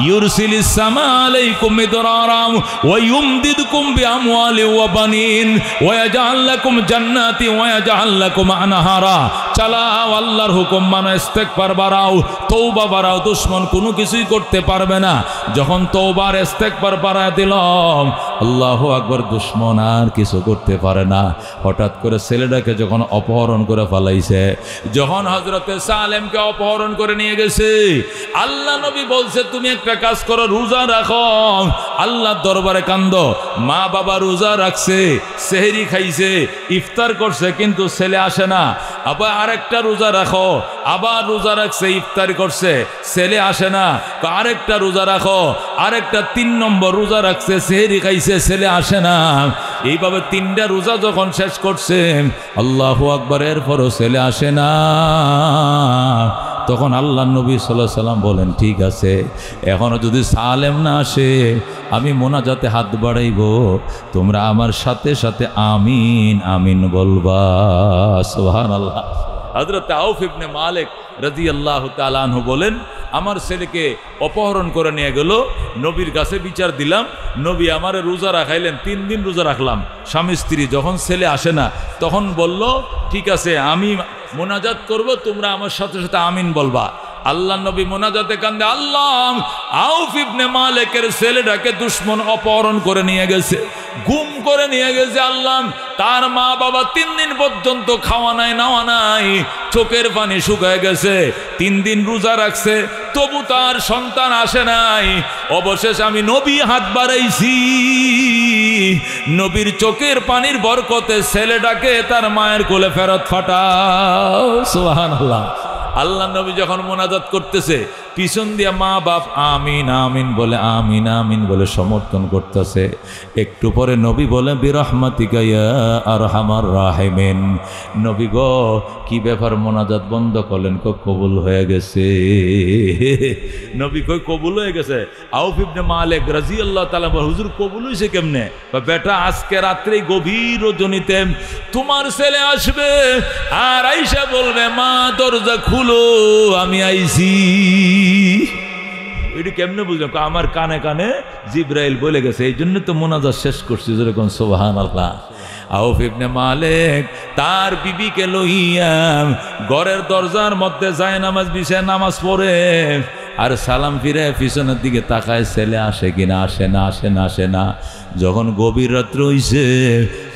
ইউরসিলিস সামা আলাইকুম মিদরারা ওয়া ইউমদিদকুম বিআমওয়ালিন ওয়া বানিন ওয়া ইয়াজআল লাকুম জান্নাতি ওয়া ইয়াজআল লাকুম আনহারা। চালাও, আল্লাহর হুকুম মানো, ইস্তেগফার বাড়াও, তওবা বাড়াও, দুশমন কোনো কিছুই করতে পারবে না। যখন তওবার ইস্তেগফার বাড়ায় দিলাম, আল্লাহু আকবার, দুশমন আর কিছু করতে পারে না। হঠাৎ করে ছেলেটাকে যখন অপহরণ করে ফেলাইছে, যখন হযরতে সালেমকে অপহরণ করে নিয়ে গেছে, আল্লাহ নবী বলছে তুমি একটা কাজ করো, রোজা রাখো, আল্লাহর দরবারে কান্দো। মা বাবা রোজা রাখছে, সেহরি খাইছে, ইফতার করছে, কিন্তু ছেলে আসে না। আবার আরেকটা রোজা রাখো, আবার রোজা রাখছে, ইফতার করছে, ছেলে আসে না। আরেকটা রোজা রাখো, আরেকটা 3 নম্বর রোজা রাখছে, সেহরি খাইছে, ছেলে আসে না। এইভাবে 3টা রোজা যখন শেষ করছে, আল্লাহু আকবার, এরপরও ছেলে আসে না। তখন আল্লাহ নবী সাল্লাল্লাহু আলাইহি সাল্লাম বলেন, ঠিক আছে, এখনো যদি সালেম না আসে, আমি মোনাজাতে হাত বাড়াইব, তোমরা আমার সাথে সাথে আমিন আমিন বলবা। সুবহানাল্লাহ। হযরত আউফ ইবনে মালিক রাদিয়াল্লাহু তাআলা আনহু বলেন, আমার ছেলেকে অপহরণ করে নিয়ে গেল, নবীর কাছে বিচার দিলাম, নবী আমারে রোজা রাখাইলেন, 3 দিন রোজা রাখলাম স্বামী স্ত্রী। যখন ছেলে আসে না, তখন বলল, ঠিক আছে, আমি মোনাজাত করব, তোমরা আমার সাথে সাথে আমিন বলবা। আল্লাহ নবী মোনাজাতে কান্দে, আল্লাহ, আউফ ইবনে মালিকের ছেলেটাকে দুশমন অপহরণ করে নিয়ে গেছে, গুম করে নিয়ে গেছে। আল্লাহ, তার মা বাবা 3 দিন পর্যন্ত খাওয়া নাই, নাওয়া নাই, চোখের পানি শুকায় গেছে, 3 দিন রোজা রাখছে, তবু তার সন্তান আসে নাই। অবশেষে আমি নবী হাত বাড়াইছি, নবীর চোখের পানির বরকতে ছেলেটাকে তার মায়ের কোলে ফেরত ফাটাও। সুবহানাল্লাহ। আল্লাহ নবী যখন মোনাজাত করতেছে, পিছন দিয়ে মা বাপ আমিন আমিন বলে, আমিন আমিন বলে সমর্থন করতেছে। একটু পরে নবী বলে বিরহমাতিকা ইয়া আরহামার রাহিমিন। নবী গো কি ব্যাপার, মোনাজাত বন্ধ করলেন? কবুল হয়ে গেছে। নবী কই কবুল হয়ে গেছে? আউফ ইবনে মালিক রাদিয়াল্লাহু তাআলা বলে, হুজুর কবুল হইছে কেমনে? বেটা আজকে রাত্রে গভীর রজনীতে তোমার ছেলে আসবে আর আয়েশা বলবে মা দরজা খুলো আমি আইছি। এটি কেমনে বুঝলাম? আমার কানে কানে জিবরাইল বলে গেছে, এই জন্য তো মোনাজাত শেষ করছি যেরকম সুবহানাল্লাহ। আউফ ইবনে মালিক তার বিবিকে লইয়া ঘরের দরজার মধ্যে যায় নামাজ বিছায় নামাজ পড়ে আর সালাম ফিরে পিছনের দিকে তাকায় ছেলে আসে কিনা। আসে না, আসে না, আসে না। যখন গভীর রাত্র হইছে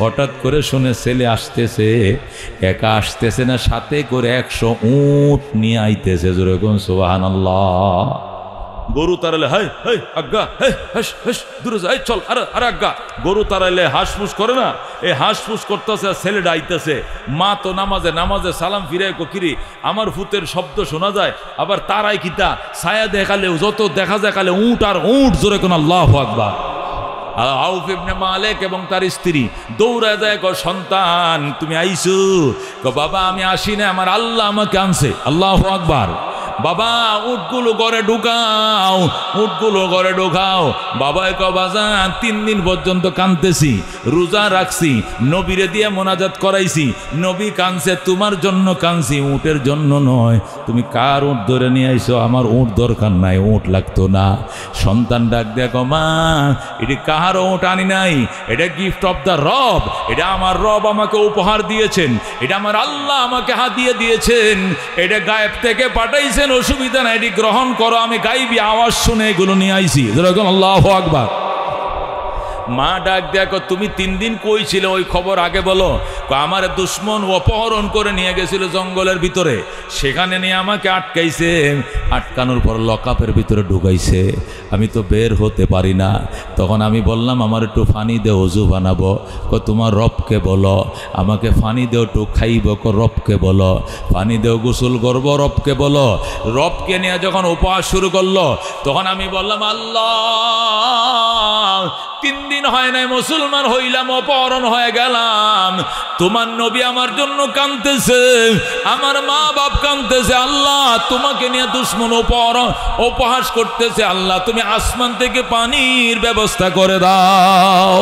হঠাৎ করে শুনে ছেলে আসতেছে। একা আসতেছে না, সাথে করে 100 উট নিয়ে আইতেছে। যেরকম সুবহানাল্লাহ। গরু তাড়ালে হাই হাই আজ্ঞা, হাই হাস হাস দূরে যাই চল, আরে আজ্ঞা। গরু তাড়াইলে হাঁসফুস করে না, এই হাঁসফুস করতেছে, ছেলেটা আইতেছে। মা তো নামাজে নামাজে সালাম ফিরে কিরি আমার ফুতের শব্দ শোনা যায়, আবার তারাই কিতা ছায়া দেখালে যত দেখা যায় কালে উট আর উট। জোরে কোন আল্লাহু আকবার। আউফ ইবনে মালিক এবং তার স্ত্রী দৌড়া যায়, সন্তান তুমি আইছো? বাবা আমি আসি না, আমার আল্লাহ আমাকে আনছে। আল্লাহু আকবার। বাবা উটগুলো ঘরে ঢুকাও, উটগুলো ঘরে ঢুকাও। বাবা বাজান 3 দিন পর্যন্ত কাঁদতেছি, রোজা রাখছি, নবীরে দিয়ে মোনাজাত করাইছি। নবী কাঁদছে, তোমার জন্য কাঁদছি, উটের জন্য নয়। তুমি কার উট ধরে নিয়ে আইছো? আমার উট দরকার নাই, উট লাগতো না। সন্তান ডাক দেখো মা এটি কাহার উট আনি নাই, এটা গিফট অফ দ্য রব। এটা আমার রব আমাকে উপহার দিয়েছেন, এটা আমার আল্লাহ আমাকে হাদিয়ে দিয়েছেন, এটা গায়েব থেকে পাঠাইছেন। অসুবিধা নাই, এটি গ্রহণ করো। আমি গাইবি আওয়াজ শুনে এগুলো নিয়ে আইছি। যেরকম আল্লাহু আকবার। মা ডাক দেখো তুমি 3 দিন কই ছিলে ওই খবর আগে বলো। আমার দুশ্মন অপহরণ করে নিয়ে গেছিল জঙ্গলের ভিতরে, সেখানে নিয়ে আমাকে আটকাইছে। আটকানোর পর লকআপের ভিতরে ঢুকাইছে, আমি তো বের হতে পারি না। তখন আমি বললাম আমার একটু ফানি দে, ওযু বানাবো। তোমার রবকে বলো আমাকে ফানি দেও, একটু খাইব। রবকে বলো ফানি দেও, গোসল করবো। রবকে বলো। রবকে নিয়ে যখন উপহাস শুরু করলো তখন আমি বললাম আল্লাহ 3 দিন হয় নাই মুসলমান হইলাম, অপহরণ হয়ে গেলাম। তোমার নবী আমার জন্য কাঁদতেছে, আমার মা বাপ কাঁদতেছে। আল্লাহ তোমাকে নিয়ে দুশ্মন উপহাস করতেছে। আল্লাহ তুমি আসমান থেকে পানির ব্যবস্থা করে দাও।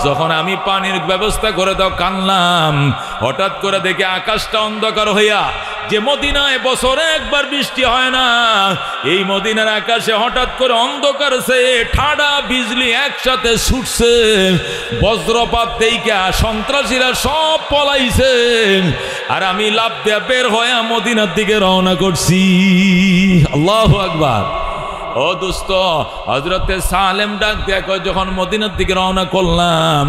যখন আমি পানির ব্যবস্থা করে দাও কানলাম, হঠাৎ করে দেখি আকাশটা অন্ধকার হইয়া, যে মদিনায় বছরে একবার বৃষ্টি হয় না, এই মদিনার আকাশে হঠাৎ করে অন্ধকার সে ঠাডা বিজলি একসাথে ছুটছে। বজ্রপাত দেইকা সন্ত্রাসীরা সব পলাইছে, আর আমি লাফ দিয়ে বের হয়ে মদিনার দিকে রওনা করছি। আল্লাহু আকবার। ও দোস্ত, হযরতে সালেম ডাক দেখো যখন মদিনার দিকে রওনা করলাম,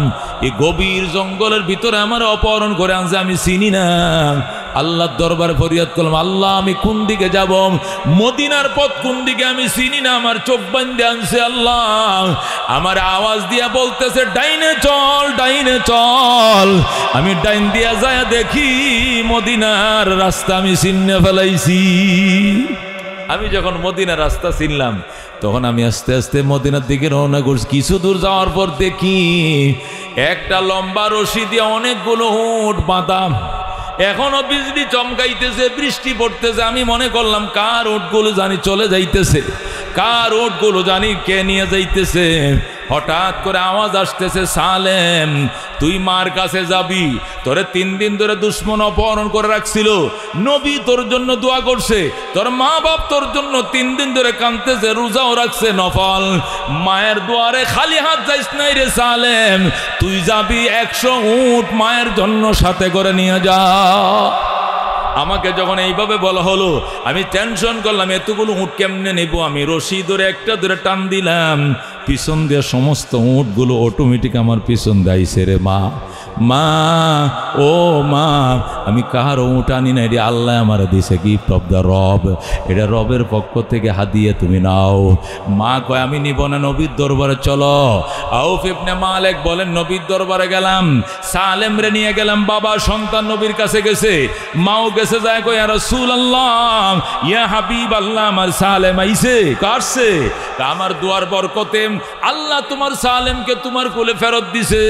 এই গভীর জঙ্গলের ভিতরে আমার অপহরণ করে আনছে, আমি চিনি না। আল্লাহর দরবারে ফরিয়াদ করলাম, আল্লাহ আমি কোন দিকে যাব, মদিনার পথ কোন দিকে আমি চিনি না, আমার চোখ বাঁধে আনছে। আল্লাহ আমার আওয়াজ দিয়া বলতেছে ডাইনে চল, ডাইনে চল। আমি ডাইন দিয়া যায় দেখি মদিনার রাস্তা আমি চিনে ফেলাইছি। আমি যখন মদিনার রাস্তা চিনলাম তখন আমি আস্তে আস্তে মদিনার দিকে রওনা করছি। কিছু দূর যাওয়ার পর দেখি একটা লম্বা রশি দিয়ে অনেকগুলো উট বাঁধা, এখনো বিজলি চমকাইতেছে, বৃষ্টি পড়তেছে। আমি মনে করলাম কার উটগুলো জানি চলে যাইতেছে, কার উটগুলো জানি কে নিয়ে যাইতেছে। হঠাৎ করে আওয়াজ আসতেছে, সালেম তুই মার কাছে যাবি, তোরে 3 দিন ধরে দুশ্মন অপহরণ করে রাখছিল, নবী তোর জন্য দোয়া করছে, তোর মা বাপ তোর জন্য 3 দিন ধরে কাঁদতেছে, রোজাও রাখছে নফল। মায়ের দুয়ারে খালি হাত যাইস নাই রে সালেম, তুই যাবি 100 উট মায়ের জন্য সাথে করে নিয়ে যা। আমাকে যখন এইভাবে বলা হলো আমি টেনশন করলাম, এতগুলো উট কেমনে নেব। আমি রশি ধরে একটা ধরে টান দিলাম, পিছন দিয়ে সমস্ত উটগুলো অটোমেটিক আমার পিছন দাইছে রে মা। মা ও মা, আমি কাহার উট আনি না, এটা আল্লাহ আমার দিছে, গিফট অফ দ্য রব, এটা রবের পক্ষ থেকে হাদিয়া, তুমি নাও। মা কয় আমি নিব না, নবীর দরবারে চলো। আউফ ইবনে মালিক বলেন নবীর দরবারে গেলাম, সালেম রে নিয়ে গেলাম। বাবা সন্তান নবীর কাছে গেছে, মাও গেছে, যায় কয় ইয়া রাসূলুল্লাহ, ইয়া হাবিব আল্লাহ, আমার সালেম আইছে। কারছে আমার দুয়ার বরকতে আল্লাহ তোমার সালেমকে তোমার কোলে ফেরত দিছে।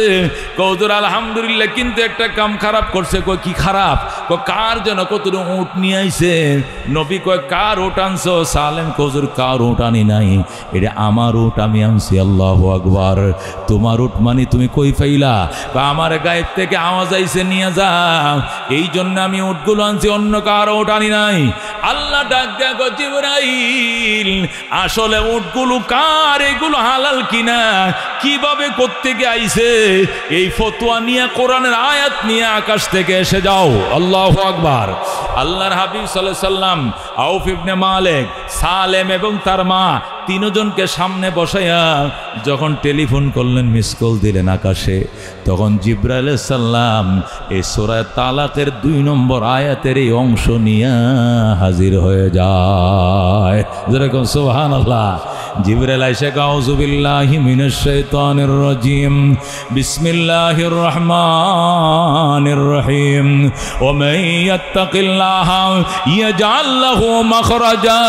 কৌজুর আলহামদুলিল্লাহ, কিন্তু একটা কাম খারাপ করছে। কয় কি খারাপ? কয় কার যেন কত উট নিয়ে আইছে। নবী কয় কার উট আনছো? সালেম কৌজুর কার উট আনি নাই, এটা আমার উট, আমি আনছি। আল্লাহু আকবার। তোমার উট মানে তুমি কই পাইলা? আমার গায়েব থেকে আওয়াজ আইছে নিয়ে যাও, এই জন্য আমি উটগুলো আনছি, অন্য কার উট আনি নাই। আল্লাহ ডাক দেয়া কয় জিবরাইল, আসলে উটগুলো কার, এগুলো হালাল কিনা, কিভাবে কোত্থেকে আইছে, এই ফতোয়া নিয়ে কোরআনের আয়াত নিয়ে আকাশ থেকে এসে যাও। আল্লাহু আকবার। আল্লাহর হাবিব সাল্লাল্লাহু আলাইহি সাল্লাম আউফ ইবনে মালিক, সালেম এবং তার মা তিনজনকে সামনে বসাইয়া যখন টেলিফোন করলেন, মিস কল দিলেন আকাশে, তখন জিবরাইল আলাইহিস সালাম এই সূরা তালাকের 2 নম্বর আয়াতের এই অংশ নিয়ে হাজির হয়ে যায়। যেরকম সুবহানাল্লাহ। জিবরাইল আইসা আউযু বিল্লাহি মিনাশ শাইতানির রাজিম, বিসমিল্লাহির রহমানির রহিম, ওয়া মান ইয়াত্তাকিল্লাহা ইয়াজআল লাহু মাখরাজা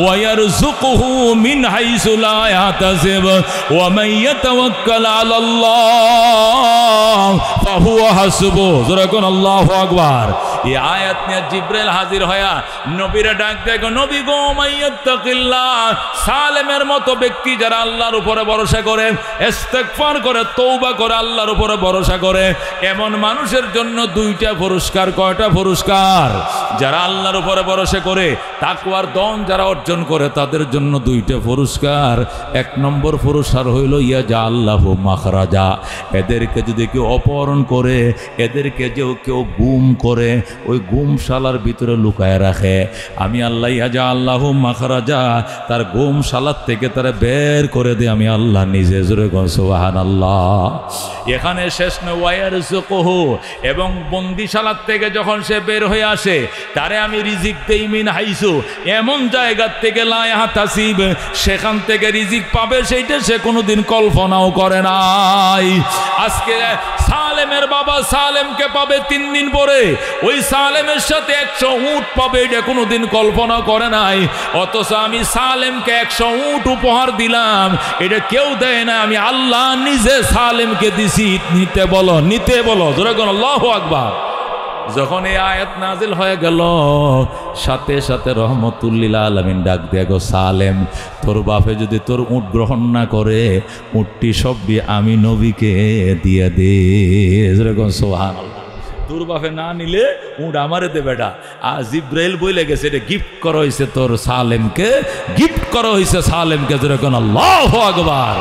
ওয়া ইয়ারযুকুহু মিন হাইসু লা ইয়াহতাসিব ওয়া মান ইয়াতাওয়াক্কাল আলাল্লাহ ফাহুয়া হাসবুহু। যেরকম আল্লাহু আকবার। এই আয়াত নিয়ে জিবরাইল হাজির হয়া নবীরে ডাক দেয়, নবী গো, মাইয়াত্তাকিল্লাহ, সালেমের মতো ব্যক্তি যারা আল্লাহর উপরে ভরসা করে, ইস্তেগফার করে, তওবা করে, আল্লাহর উপরে ভরসা করে, এমন মানুষের জন্য 2টা পুরস্কার। কয়টা পুরস্কার? যারা আল্লাহর উপরে ভরসা করে, তাকওয়ার দন যারা অর্জন করে, তাদের জন্য 2টা পুরস্কার। 1 নম্বর পুরস্কার হইল ইয়াজআল্লাহু মাখরাজা, এদেরকে যদি কেউ অপহরণ করে, এদেরকে যে কেউ গুম করে, ওই গুমশালার ভিতরে লুকায় রাখে, আমি আল্লাহ ইয়াজআল্লাহু মাখরাজা, তার গুমশালার থেকে তারা বের করে দেয় আমি আল্লাহ নিজে। জোরে কোন সুবহানাল্লাহ। এখানে শেষ নয়, ওয়ায়ারযুকুহু, এবং বন্দিশালার থেকে যখন সে বের হয়ে আসে, তারে আমি রিজিক দেই মিন হাইসু, এমন জায়গার থেকে লা ইয়াহতাসিব, সেখান থেকে রিজিক পাবে সেইটা সে কোনোদিন কল্পনাও করে নাই। আজকে সালেমের বাবা সালেমকে পাবে 3 দিন পরে, ওই সালেমের সাথে 100 উট পাবে, এটা কোনোদিন কল্পনা করে নাই। অথচ আমি সালেমকে 100 উট উপহার দিলাম, এটা কেউ দেয় না, আমি আল্লাহ নিজে সালেমকে দিছি। নিতে বলো, নিতে বলো। জোরে বলো আল্লাহু আকবার। যখন এই আয়াত নাজিল হয়ে গেল, সাথে সাথে রহমতুল্লিল আলামিন ডাক দিয়ে গো, সালেম, তোর বাপে যদি তোর উট গ্রহণ না করে, উটটি সবই আমি নবীকে দিয়ে দে। যেরকম সুবহানাল্লাহ। তোর বাপে না নিলে উট আমারে দে বেটা। আর জিব্রাইল বলে গেছে, এটা গিফট করা হয়েছে তোর সালেমকে, গিফট করা হয়েছে সালেমকে। যেরকম আল্লাহু আকবার।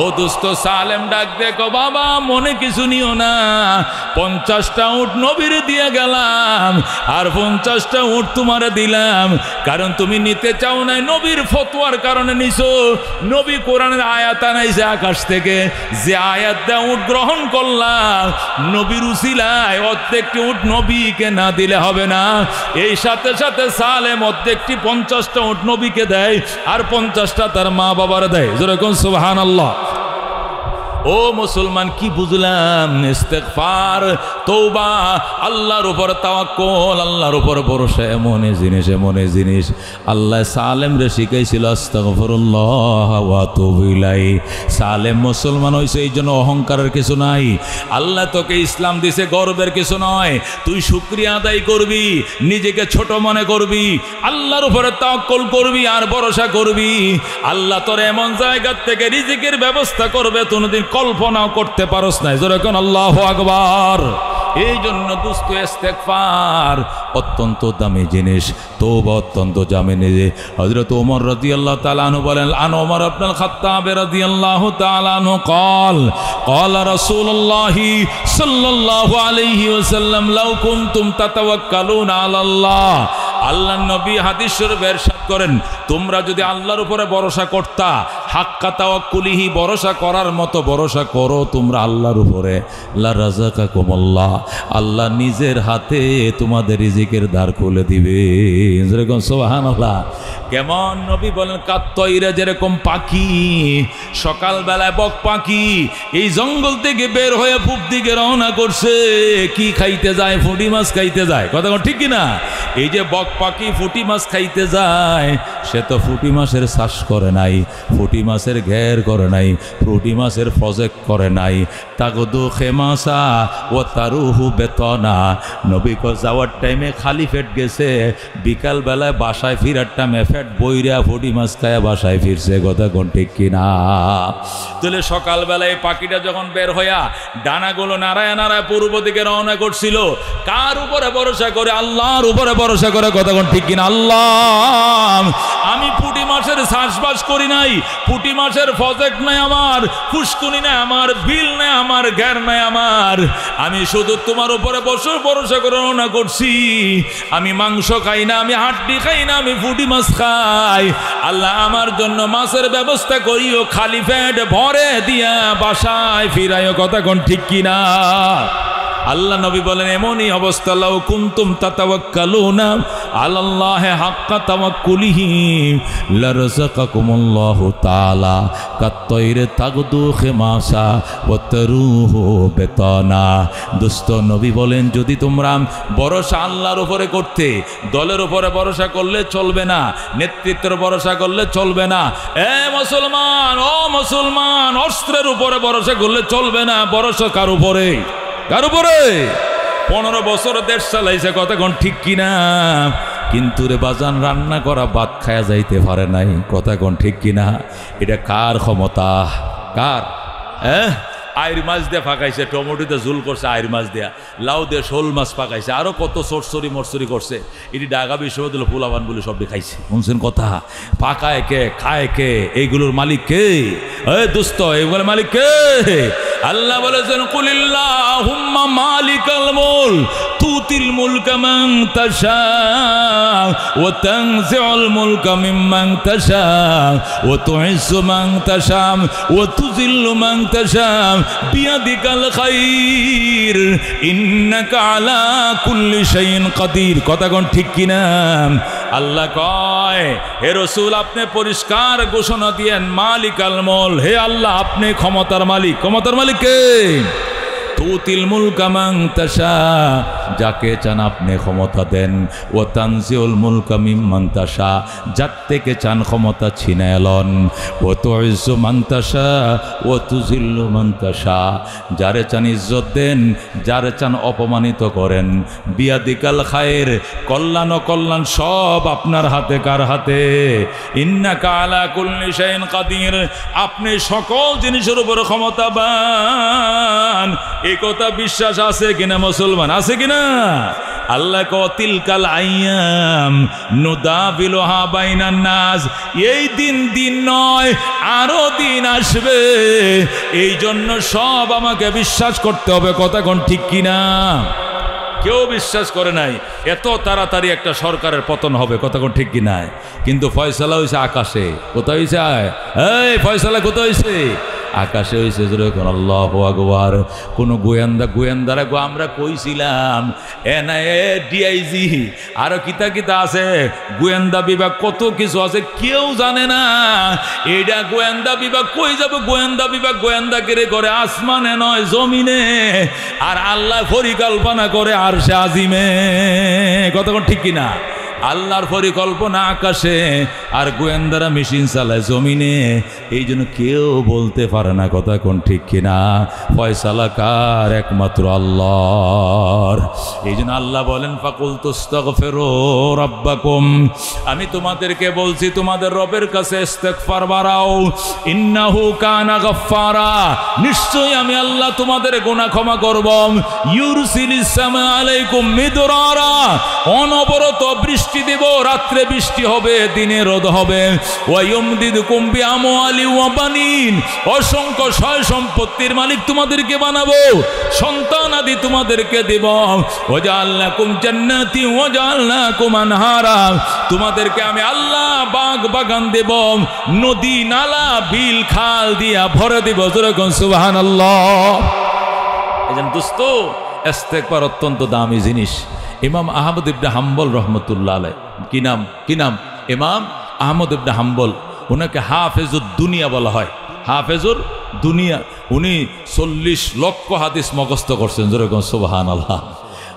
ও দোস্ত, সালেম ডাক দেখো, বাবা মনে কিছু নিও না, 50টা উট নবীরে দিয়ে গেলাম, আর 50টা উট তোমারে দিলাম, কারণ তুমি নিতে চাও নাই, নবীর ফতোয়ার কারণে নিছো। নবী কোরআনের আয়াত আনাইছে আকাশ থেকে, যে আয়াত দা উট গ্রহণ করলাম, নবীর উসিলায় অর্ধেকটি উট নবীকে না দিলে হবে না। এই সাথে সাথে সালেম অর্ধেকটি 50টা উট নবীকে দেয়, আর 50টা তার মা বাবারে দেয়। যেরকম সুবহানাল্লাহ। ও মুসলমান, কি বুঝলাম? ইস্তেগফার, তওবা, আল্লাহর উপর তাওয়াক্কুল, আল্লাহর উপর ভরসা এমন জিনিস, এমন জিনিস। আল্লাহ সালেম রে শিখাইছিল আস্তাগফিরুল্লাহ ওয়া আতুবু ইলাইহি। সালেম মুসলমান হইছে, এই জন্য অহংকারের কিছু নাই। আল্লাহ তোকে ইসলাম দিছে, গর্বের কিছু নয়। তুই শুকরিয়া আদায় করবি, নিজেকে ছোট মনে করবি, আল্লাহর উপরে তাওয়াক্কুল করবি আর ভরসা করবি। আল্লাহ তোর এমন জায়গা থেকে রিজিকের ব্যবস্থা করবে কোনদিন কল্পনাও করতে পারস নাই। যেরকম আল্লাহু আকবার। এই জন্য দুস্থ ইস্তেগফার অত্যন্ত দামি জিনিস, তওবা অত্যন্ত দামি জিনিস। হযরত ওমর রাদিয়াল্লাহু তাআলা আনহু বলেন, আন ওমর ইবনুল খাত্তাব রাদিয়াল্লাহু তাআলা আনহু قال رسول الله صلى الله عليه وسلم لو كنتم تتوكلون على الله। আল্লাহর নবী হাদিস শরীফে ইরশাদ করেন, তোমরা যদি আল্লাহর উপরে ভরসা করতা, হাক্কা তাওয়াক্কুলিহি, ভরসা করার মতো ভরসা করো তোমরা আল্লাহর উপরে, লা রাযাকাকুমুল্লাহ, আল্লাহ নিজের হাতে তোমাদের রিজিকের দ্বার খুলে দিবে। যেরকম সুবহানাল্লাহ। কেমন নবী বলেন, কাত্তইরা যেরকম পাখি, সকালবেলায় বক পাখি এই জঙ্গল থেকে বের হয়ে পূব দিকে রওনা করছে, কি খাইতে যায়? ফুটি মাছ খাইতে যায়। কথা ঠিক কিনা? এই যে বক পাখি ফুটি মাছ খাইতে যায়, সে তো ফুটি মাছের চাষ করে নাই, ফুটি মাছের ঘের করে নাই, ফুটি মাছের প্রজেক্ট করে নাই। তাগদু খেমাসা ও তারুহু বেতনা, নবী যাওয়ার টাইমে খালি পেট গেছে, বিকাল বেলায় বাসায় ফিরার টাইমে পেট বইরা ফুটি মাছ খায় বাসায় ফিরছে। কথা কোন ঠিক কিনা? তাহলে সকালবেলায় পাখিটা যখন বের হইয়া ডানাগুলো নাড়ায় নাড়ায় পূর্ব দিকে রওনা করছিল, কার উপরে ভরসা করে? আল্লাহর উপরে ভরসা করে। কথা কোন ঠিক কিনা? আল্লাহ, আমি পুঁটি মাছের চাষবাস করি নাই, পুঁটি মাছের প্রজেক্ট নাই আমার, পুষ্কুনি নাই আমার, বিল নাই আমার, ঘের নাই আমার, আমি শুধু তোমার উপরে ভরসা করে রওনা করছি। আমি মাংস খাই না, আমি হাড্ডি খাই না, আমি পুঁটি মাছ খাই। আল্লাহ আমার জন্য মাছের ব্যবস্থা করিও, খালি পেট ভরে দিয়া বাসায় ফিরাইও। কথা কোন ঠিক কিনা? আল্লাহ নবী বলেন, এমনই অবস্থা, লাউ কুনতুম তাতাওয়াক্কালুনা আলাল্লাহি হাক্কা তাওয়াক্কুলিহি লারাযাকাকুমুল্লাহু তাআলা কাত্তাইরে তাগদু খিমাসা ওয়া তারুহু বেতানা। দোস্ত নবী বলেন, যদি তোমরা ভরসা আল্লাহর উপরে করতে, দলের উপরে ভরসা করলে চলবে না, নেতৃত্বের ভরসা করলে চলবে না। এ মুসলমান, ও মুসলমান, অস্ত্রের উপরে ভরসা করলে চলবে না। ভরসা কার উপরে? কার উপরে? 15 বছর দেশ চালাইছে। কথা কোন ঠিক কিনা? কিন্তু রে বাজান, রান্না করা ভাত খায়া যাইতে পারে নাই। কথা কোন ঠিক কিনা? এটা কার ক্ষমতা? কার? আইর মাছ দিয়ে ফাঁকাইছে, টমেটোতে ঝুল করছে, আইর মাছ দিয়া, লাউ দিয়ে শোল মাছ পাকাইছে, আরো কত চরচরি মরচরি করছে। এটি ঢাকা বিশ্ববিদ্যালয় ফুলাবান বলে সবটি খাইছে। শুনছেন কথা? পাকায় কে, খায় কে? এইগুলোর মালিক কে? দোস্ত, এইগুলোর মালিক কে? আল্লাহ বলেছেন, কুলিল্লাহুম্মা মালিকাল মুলক তুতিল মুলকা মান তাশা ওয়া তানজিউল মুলকা মিম্মান তাশা ওয়া তুইজ্জু মান তাশা ওয়া তুযিল্লু মান তাশা বিয়াদিকাল খায়র ইন্নাকা আলা কুল্লি শাইইন কাদির। কথা কোন ঠিক কিনা? আল্লাহ কয়, হে রাসূল, আপনি পরিষ্কার ঘোষণা দিয়েন, মালিকাল মুলক, হে আল্লাহ আপনি ক্ষমতার মালিক। ক্ষমতার মালিক কে? তুতিল মুলকা মান তাশা, যাকে চান আপনি ক্ষমতা দেন। ও তানজিউল মুলকা মিম্মান তাশা, যার থেকে চান ক্ষমতা ছিনায় লন। ও তুইজ্জু মান তাশা ও তুযিল্লু মান তাশা, যারে চান ইজ্জত দেন, যারে চান অপমানিত করেন। বিয়াদিকাল খায়ের, কল্যাণ অকল্যাণ সব আপনার হাতে। কার হাতে? ইন্নাকা আলা কুল্লি শাইইন কাদির, আপনি সকল জিনিসের উপর ক্ষমতাবান। এই কথা বিশ্বাস আছে কিনা মুসলমান? আছে কিনা? আল্লাহ তিলকাল আইয়াম নুদাবিলুহা বাইনান নাস, এই দিন দিন নয়, আরো দিন আসবে। এই জন্য সব আমাকে বিশ্বাস করতে হবে। কথা কোন ঠিক কিনা? কেউ বিশ্বাস করে নাই এত তাড়াতাড়ি একটা সরকারের পতন হবে। কথা কোন ঠিক কিনা? কিন্তু ফয়সালা হয়েছে আকাশে। কোথায় হয়েছে? এই ফয়সালা কোথায় হয়েছে? আকাশে হয়েছে। যখন আল্লাহু আকবার। কোনো গোয়েন্দারা গো আমরা কইছিলাম এনআইএ, ডিআইজি, আরো কিতা কিতা আছে, গোয়েন্দা বিভাগ কত কিছু আছে, কেউ জানে না। এইটা গোয়েন্দা বিভাগ কই যাবে? গোয়েন্দা বিভাগ গোয়েন্দাগিরি করে আসমানে নয়, জমিনে। আর আল্লাহ পরিকল্পনা করে আরশে আজিমে। কতক্ষণ ঠিক কিনা? আল্লাহর পরিকল্পনা আকাশে, আর গোয়েন্দারা মেশিন চালায় জমিনে। এই জন্য কেউ বলতে পারে না। কথা কোন ঠিক কিনা? ফয়সালা কার? একমাত্র আল্লাহর। এই জন্য আল্লাহ বলেন, ফাকুলতু আস্তাগফিরু রাব্বাকুম, আমি তোমাদেরকে বলছি তোমাদের রবের কাছে ইস্তিগফার বাড়াও। ইন্নাহু কানা গাফফারা, নিশ্চয়ই আমি আল্লাহ তোমাদের গুনাহ ক্ষমা করব। ইউরসিলিস সামা আলাইকুম মিদরারা, অনবরত বৃষ্টি বৃষ্টি দেব, রাত্রে বৃষ্টি হবে, দিনে রোদ হবে। ওয়ায়ুমদিদকুম বিআমওয়ালি ওয়া বানিন, অসংখ্য সয় সম্পত্তির মালিক তোমাদেরকে বানাবো, সন্তান আদি তোমাদেরকে দেব। ওয়াজআলনাকুম জান্নাতি ওয়াজআলনাকুম আনহারা, তোমাদেরকে আমি আল্লাহ বাগ বাগান দেব, নদী নালা বিল খাল দিয়া ভরে দেব। যেরকম সুবহানাল্লাহ। এজন্য দোস্ত, ইস্তেগফার অত্যন্ত দামি জিনিস। ইমাম আহমদ ইবনে হাম্বল রহমতুল্লাহ আলাইহ, কি নাম? ইমাম আহমদ ইবনে হাম্বল, ওনাকে হাফেজুদ দুনিয়া বলা হয়, হাফেজুর দুনিয়া। উনি 40 লক্ষ হাদিস মুখস্থ করছেন। যেরকম সুবহানাল্লাহ।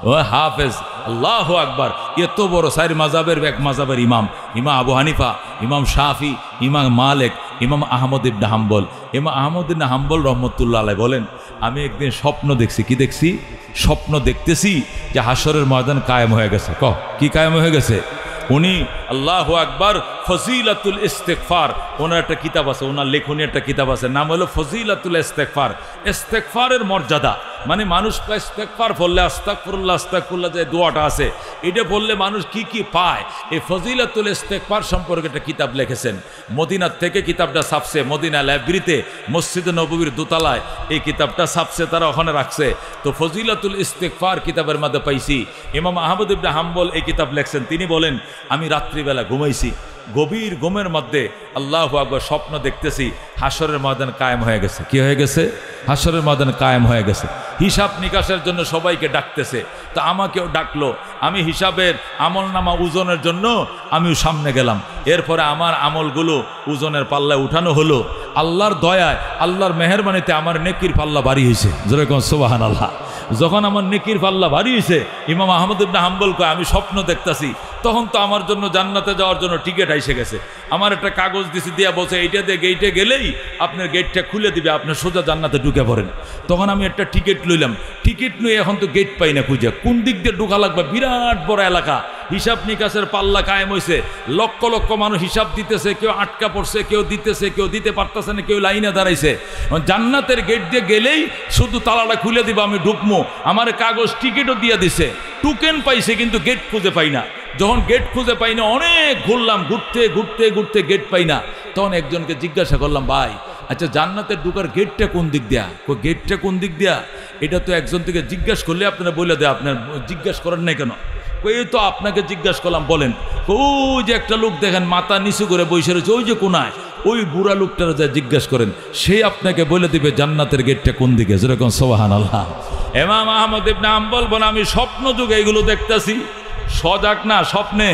ও হাফেজ, আল্লাহু আকবার। এত বড় 4 মাযহাবের এক মাযহাবের ইমাম, ইমাম আবু হানিফা, ইমাম শাফি, ইমাম মালিক, ইমাম আহমদ ইবনে হাম্বল। ইমাম আহমদ ইবনে হাম্বল রহমতুল্লাহ আলাইহ বলেন, আমি একদিন স্বপ্ন দেখছি। কি দেখছি? স্বপ্ন দেখতেছি যে হাসরের ময়দান কায়েম হয়ে গেছে। কি কায়েম হয়ে গেছে? উনি আল্লাহু আকবার ফজিলাতুল ইস্তেগফার, ওনার একটা কিতাব আছে, ওনার লেখনী একটা কিতাব আছে, নাম হলো ফজিলাতুল ইস্তেগফার। ইস্তেগফারের মর্যাদা, মানে মানুষ ইস্তেগফার পড়লে আস্তাগফিরুল্লাহ আস্তাগফিরুল্লাহ যে দোয়াটা আছে, এটা বললে মানুষ কি কি পায়, এই ফজিলাতুল ইস্তেগফার সম্পর্কে একটা কিতাব লিখেছেন। মদিনার থেকে কিতাবটা ছাপছে, মদিনা লাইব্রেরিতে মসজিদে নববীর দোতলায় এই কিতাবটা ছাপছে, তারা ওখানে রাখছে। তো ফজিলাতুল ইস্তেগফার কিতাবের মধ্যে পাইছি ইমাম আহমদ ইবনে হাম্বল এই কিতাব লিখছেন। তিনি বলেন, আমি রাত্রিবেলা ঘুমাইছি, গভীর ঘুমের মধ্যে আল্লাহু আকবার স্বপ্ন দেখতেছি হাসরের ময়দান কায়েম হয়ে গেছে। কি হয়ে গেছে? হাসরের ময়দান কায়েম হয়ে গেছে। হিসাব নিকাশের জন্য সবাইকে ডাকতেছে, তো আমাকেও ডাকলো। আমি হিসাবের আমলনামা ওজনের জন্য আমিও সামনে গেলাম। এরপরে আমার আমলগুলো ওজনের পাল্লায় উঠানো হলো। আল্লাহর দয়ায়, আল্লাহর মেহেরবানিতে আমার নেকির পাল্লা ভারী হয়েছে। যেরকম সুবহানাল্লাহ। যখন আমার নেকির পাল্লা ভারী হয়েছে, ইমাম আহমদ ইবনে হাম্বল কয়, আমি স্বপ্ন দেখতাছি তখন তো আমার জন্য জান্নাতে যাওয়ার জন্য টিকিট এসে গেছে। আমার একটা কাগজ দিছি, দিয়া বলছে এইটা দিয়ে গেইটে গেলেই আপনার গেটটা খুলে দিবে, আপনি সোজা জান্নাতে ঢুকে পড়েন। তখন আমি একটা টিকিট লইলাম। টিকিট নিয়ে এখন তো গেট পাই না খুঁজে, কোন দিক দিয়ে ঢোকা লাগবে। বিরাট বড় এলাকা, হিসাব নিকাশের পাল্লা কায়েম হয়েছে, লক্ষ লক্ষ মানুষ হিসাব দিতেছে, কেউ আটকা পড়ছে, কেউ দিতেছে, কেউ দিতে পারতেছে না, কেউ লাইনে দাঁড়াইছে। জান্নাতের গেট দিয়ে গেলেই শুধু তালাটা খুলে দিবা, আমি ঢুকবো। আমার কাগজ টিকিটও দিয়ে দিছে, টোকেন পাইছে, কিন্তু গেট খুঁজে পাই না। যখন গেট খুঁজে পাই না, অনেক ঘুরলাম, ঘুরতে ঘুরতে ঘুরতে গেট পাই না। তখন একজনকে জিজ্ঞাসা করলাম, ভাই আচ্ছা জান্নাতের ঢোকার গেটটা কোন দিক দিয়া? গেটটা কোন দিক দিয়া? এটা তো একজন থেকে জিজ্ঞাসা করলে আপনারা বলে দেয়, আপনার জিজ্ঞাসা করেন নাই কেন? এই তো আপনাকে জিজ্ঞাসা করলাম, বলেন। ওই যে একটা লোক দেখেন মাথা নিচু করে বসে রয়েছে, ওই যে কোনায়, ওই বুড়া লোকটারা যা জিজ্ঞাসা করেন, সে আপনাকে বলে দিবে জান্নাতের গেটটা কোন দিকে। যেরকম সুবহানাল্লাহ। ইমাম আহমদ ইবনে হাম্বল বলে, আমি স্বপ্ন যুগে এগুলো দেখতেছি, সজাগ না, স্বপ্নে।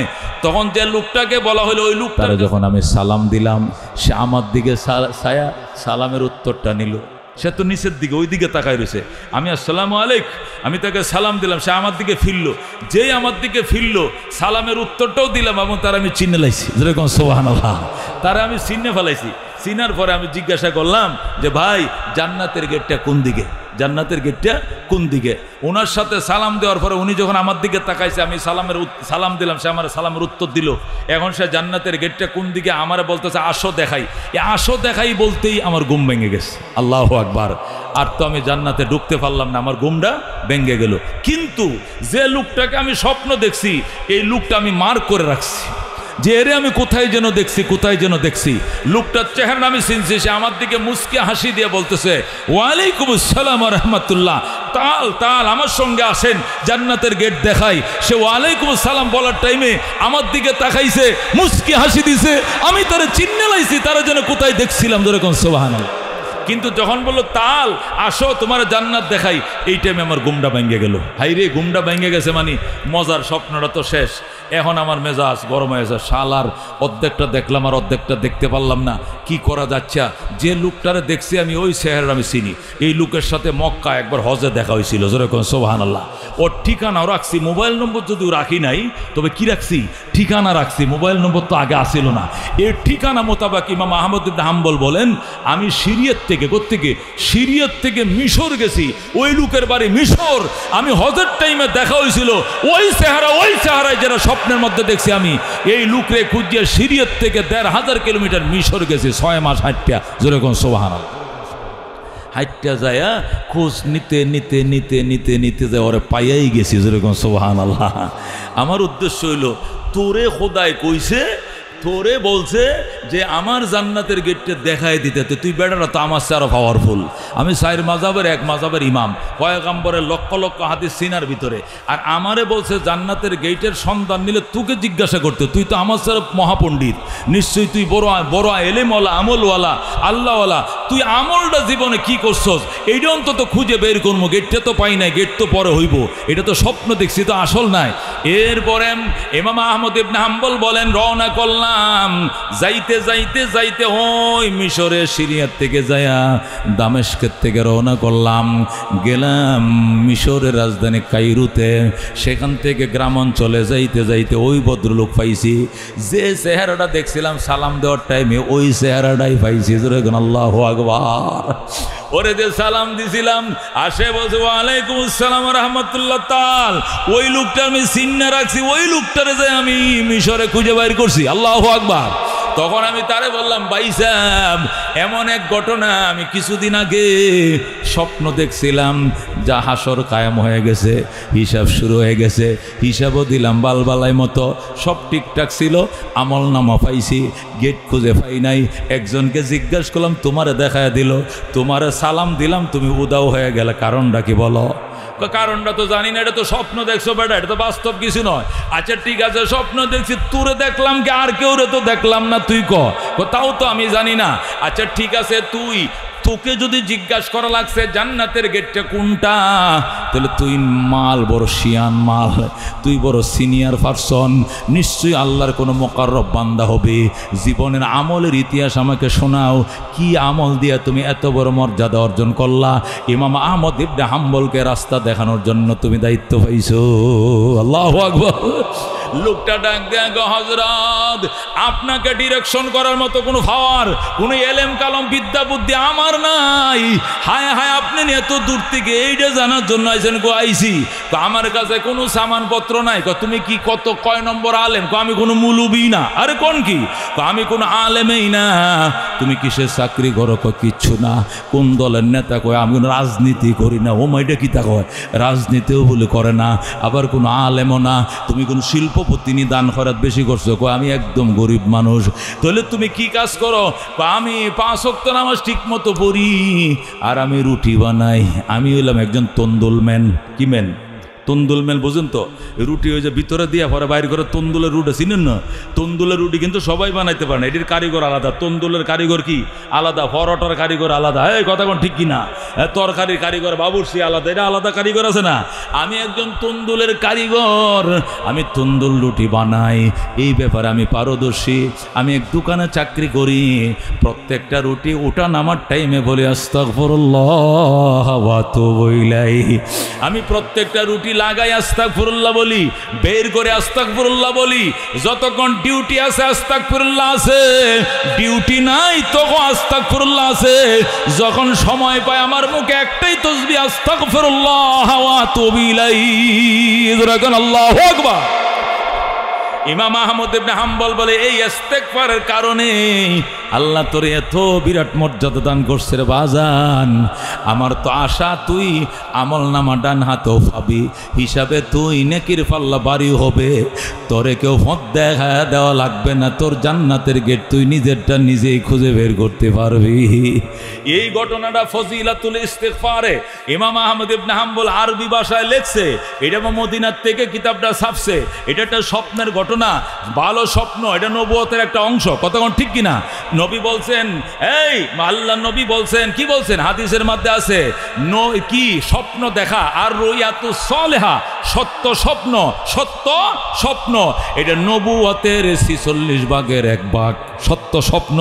তখন যে লোকটাকে বলা হলো, ওই লোকটারে যখন আমি সালাম দিলাম, সে আমার দিকে ছায়া সালামের উত্তরটা নিল। সে তো নিচের দিকে, ওই দিকে তাকায় রয়েছে। আমি আসসালামু আলাইক, আমি তাকে সালাম দিলাম, সে আমার দিকে ফিরল। যেই আমার দিকে ফিরল, সালামের উত্তরটাও দিলাম এবং তার আমি চিনে লাইছি। যেরকম সুবহানাল্লাহ। তারা আমি চিনে ফেলাইছি। চিনার পরে আমি জিজ্ঞাসা করলাম যে, ভাই জান্নাতের গেটটা কোন দিকে? জান্নাতের গেটটা কোন দিকে? ওনার সাথে সালাম দেওয়ার পরে উনি যখন আমার দিকে তাকাইছে, আমি সালাম দিলাম, সে আমার সালামের উত্তর দিল। এখন সে জান্নাতের গেটটা কোন দিকে আমার বলতেছে, আসো দেখাই। এই আসো দেখাই বলতেই আমার ঘুম ভেঙে গেছে। আল্লাহু আকবার। আর তো আমি জান্নাতে ঢুকতে পারলাম না, আমার ঘুমটা ভেঙে গেল। কিন্তু যে লোকটাকে আমি স্বপ্ন দেখছি, এই লোকটা আমি মার্ক করে রাখছি, যে এরে আমি কোথায় যেন দেখছি, কোথায় যেন দেখছি। লোকটার চেহারা আমি চিনছি। সে আমার দিকে মুস্কি হাসি দিয়ে বলতেছে, ওয়ালাইকুম আসসালাম ওয়া রাহমাতুল্লাহ, তাল তাল আমার সঙ্গে আসেন, জান্নাতের গেট দেখাই। সে ওয়ালাইকুম আসসালাম বলার টাইমে আমার দিকে তাকাইছে, মুস্কি হাসি দিছে। আমি তারা চিন্নে লাইছি, তারা যেন কোথায় দেখছিলাম। যেরকম সুবহানাল্লাহ। কিন্তু যখন বললো তাল আসো তোমার জান্নাত দেখাই, এই টাইমে আমার ঘুমটা ভেঙে গেল। হাই রে, ঘুমটা ভেঙে গেছে, মানে মজার স্বপ্নটা তো শেষ। এখন আমার মেজাজ গরম হয়ে যায়। শালার অর্ধেকটা দেখলাম আর অর্ধেকটা দেখতে পারলাম না, কি করা যাচ্ছে? যে লোকটারে দেখছি আমি, ওই চেহারা আমি চিনি। এই লোকের সাথে মক্কা একবার হজে দেখা হয়েছিল। যেরকম সুবহানাল্লাহ। ওর ঠিকানাও রাখছি, মোবাইল নম্বর যদিও রাখি নাই, তবে কি রাখছি? ঠিকানা রাখছি। মোবাইল নম্বর তো আগে আসিল না। এর ঠিকানা মোতাবেক ইমাম আহমদ ইবনে হাম্বল বলেন, আমি সিরিয়াত থেকে, কোত্থেকে? সিরিয়াত থেকে মিশর গেছি। ওই লোকের বাড়ি মিশর। আমি হজের টাইমে দেখা হয়েছিল, ওই চেহারায় যারা স্বপ্নের মধ্যে দেখছি আমি, এই লোকরে খুঁজিয়ে সিরিয়াত থেকে 1500 কিলোমিটার মিশর গেছি, 6 মাস হাঁটটা। যেরকম সুবহানাল্লাহ। হাইটটা যায়া খোঁজ নিতে নিতে নিতে নিতে নিতে যায় ওরে পাইয়াই গেছি যেরকম সুবহানাল্লাহ। আমার উদ্দেশ্য হইল তোরে খোদায় কইছে, তোরে বলছে যে আমার জান্নাতের গেটটা দেখাই দিতে, তুই বেটারা তো আমার চেয়ে আরো পাওয়ারফুল। আমি সাইর মাযহাবের এক মাযহাবের ইমাম, পয়গম্বরের লক্ষ লক্ষ হাদিস সিনার ভিতরে, আর আমারে বলছে জান্নাতের গেটের সন্ধান নিলে তোকে জিজ্ঞাসা করতে, তুই তো আমার চেয়ে মহাপণ্ডিত, নিশ্চয়ই তুই বড় এলেমওয়ালা, আমলওয়ালা, আল্লাহওয়ালা, তুই আমলটা জীবনে কি করছস এইটা অন্তত খুঁজে বের করবো। গেটটা তো পাই নাই, গেট তো পরে হইব, এটা তো স্বপ্ন দেখছি, তো আসল নাই। এরপরে ইমাম আহমদ ইবনে হাম্বল বলেন রওনা করলাম, যাইতে যাইতে যাইতে ওই মিশরে সিরিয়ার থেকে যায়া দামেস্কের থেকে রওনা করলাম, গেলাম মিশরের রাজধানী কায়রোতে। সেখান থেকে গ্রাম অঞ্চলে যাইতে যাইতে ওই ভদ্রলোক পাইছি, যে চেহারাটা দেখছিলাম সালাম দেওয়ার টাইমে ওই চেহারাটাই পাইছি। আল্লাহু আকবার। ওরে যে সালাম দিছিলাম আসে বলছে ওয়ালাইকুম আসসালাম রাহমাতুল্লাহ তাল, ওই লোকটা আমি চিন্না রাখছি, ওই লোকটারে যে আমি মিশরে খুঁজে বাইর করছি। আল্লাহু আকবার। তখন আমি তারে বললাম, ভাই সাহেব এমন এক ঘটনা, আমি কিছুদিন আগে স্বপ্ন দেখছিলাম, যা হাসর কায়েম হয়ে গেছে, হিসাব শুরু হয়ে গেছে, হিসাবও দিলাম বালবালাই মতো, সব ঠিকঠাক ছিল, আমল নামা পাইছি, গেট খুঁজে পাই নাই। একজনকে জিজ্ঞাসা করলাম, তোমারে দেখায় দিল, তোমারে সালাম দিলাম, তুমি উদাও হয়ে গেলে, কারণটা কি বলো? কারণটা তো জানি না, এটা তো স্বপ্ন দেখছো বেটা, এটা তো বাস্তব কিছু নয়। আচ্ছা ঠিক আছে, স্বপ্ন দেখছি, তোরে দেখলাম কি আর কেউ রে তো দেখলাম না, তুই তাও তো আমি জানি না। আচ্ছা ঠিক আছে, তোকে যদি জিজ্ঞাসা করা লাগছে জান্নাতের গেটটা কোনটা, তাহলে তুই মাল বড় শিয়ান মাল, তুই বড় সিনিয়র পারসন, নিশ্চয়ই আল্লাহর কোনো মোকাররব বান্দা হবে। জীবনের আমলের ইতিহাস আমাকে শোনাও, কি আমল দিয়া তুমি এত বড় মর্যাদা অর্জন করলা? ইমাম আহমদ ইবনে হাম্বলকে রাস্তা দেখানোর জন্য তুমি দায়িত্ব পাইছো। আল্লাহু আকবার। লোকটা ডাক দেয়, হযরত আপনাকে ডিরেকশন করার মতো কোনো পাওয়ার, কোনো এলেম কালাম বিদ্যা বুদ্ধি আমার নাই। হায় হায়, আপনি এত দূর থেকে এইটা জানার জন্য আইছেন? আইছি, আমার কাছে কোনো সামানপত্র নাই। তুমি কি কয় নম্বর আলেম? আমি কোনো মুলুবি না। আরে কোন কি? আমি কোনো আলেমেই না। তুমি কিসের চাকরি করো? কিচ্ছু না। কোন দলের নেতা? কয় আমি কোনো রাজনীতি করি না। ও মাইটা কি তা কয়? রাজনীতিও বলে করে না, আবার কোনো আলেমও না। তুমি কোনো শিল্পপতি নি দান খয়রাত বেশি করছো? কয় আমি একদম গরিব মানুষ। তাহলে তুমি কি কাজ করো? আমি 5 ওয়াক্ত নামাজ ঠিক মতো পড়ি, আর আমি রুটি বানাই। আমি হইলাম একজন তন্দুল ম্যান। কি ম্যান? তন্দুল ম্যান বুঝেন তো? রুটি ওই যে ভিতরে দিয়া পরে বাইরে করে তন্দুলের রুটি, চিনেন না? তন্দুলের রুটি কিন্তু সবাই বানাইতে পারে না, এটির কারিগর আলাদা। তন্দুলের কারিগর কি আলাদা, পরোটার কারিগর আলাদা। এই কথা কোন ঠিক কিনা? তরকারির কারিগর, বাবুর্চি আলাদা, এটা আলাদা কারিগর আছে না? আমি একজন তন্দুলের কারিগর, আমি তন্দুল রুটি বানাই, এই ব্যাপারে আমি পারদর্শী। আমি এক দোকানে চাকরি করি, প্রত্যেকটা রুটি ওটা নামার টাইমে বলি আস্তাগফিরুল্লাহ ওয়া আতুবু ইলাইহি। আমি প্রত্যেকটা রুটি লাগাই আস্তাগফিরুল্লাহ বলি, বের করে আস্তাগফিরুল্লাহ বলি। যতক্ষণ ডিউটি আছে আস্তাগফিরুল্লাহ আছে, ডিউটি নাই তখন আস্তাগফিরুল্লাহ আছে। যখন সময় পায় আমার মুখে একটাই তাসবিহ, আস্তাগফিরুল্লাহ ওয়া আতুবু ইলাইহি। আল্লাহু আকবার। ইমাম আহমদ ইবনে হাম্বল বলে, এই ইস্তেগফারের কারণে আল্লাহ তোরে এত বিরাট মর্যাদা দান করছে রে বাজান। আমার তো আশা তুই আমল নামা ডান হাতেও পাবি, হিসাবে তুই নেকির পাল্লা বাড়ি হবে, তোরে কেউ পথ দেখা দেওয়া লাগবে না, তোর জান্নাতের গেট তুই নিজেরটা নিজেই খুঁজে বের করতে পারবি। এই ঘটনাটা ফজিলাতুল ইস্তেগফারে ইমাম আহমদ ইবনে হাম্বল আরবি ভাষায় লেখছে। এটা মদিনার থেকে কিতাবটা ছাপছে। এটা একটা স্বপ্নের ঘটনা, ভালো স্বপ্ন, এটা নবুয়তের একটা অংশ। কতক্ষণ ঠিক কিনা? নবী বলছেন, এই আল্লাহ নবী বলছেন, কি বলছেন? হাদিসের মধ্যে আছে কি স্বপ্ন দেখা, আর রুয়াতু সলেহা, সত্য স্বপ্ন, সত্য স্বপ্ন। এটা নবুয়তের 46 ভাগের 1 ভাগ। সত্য স্বপ্ন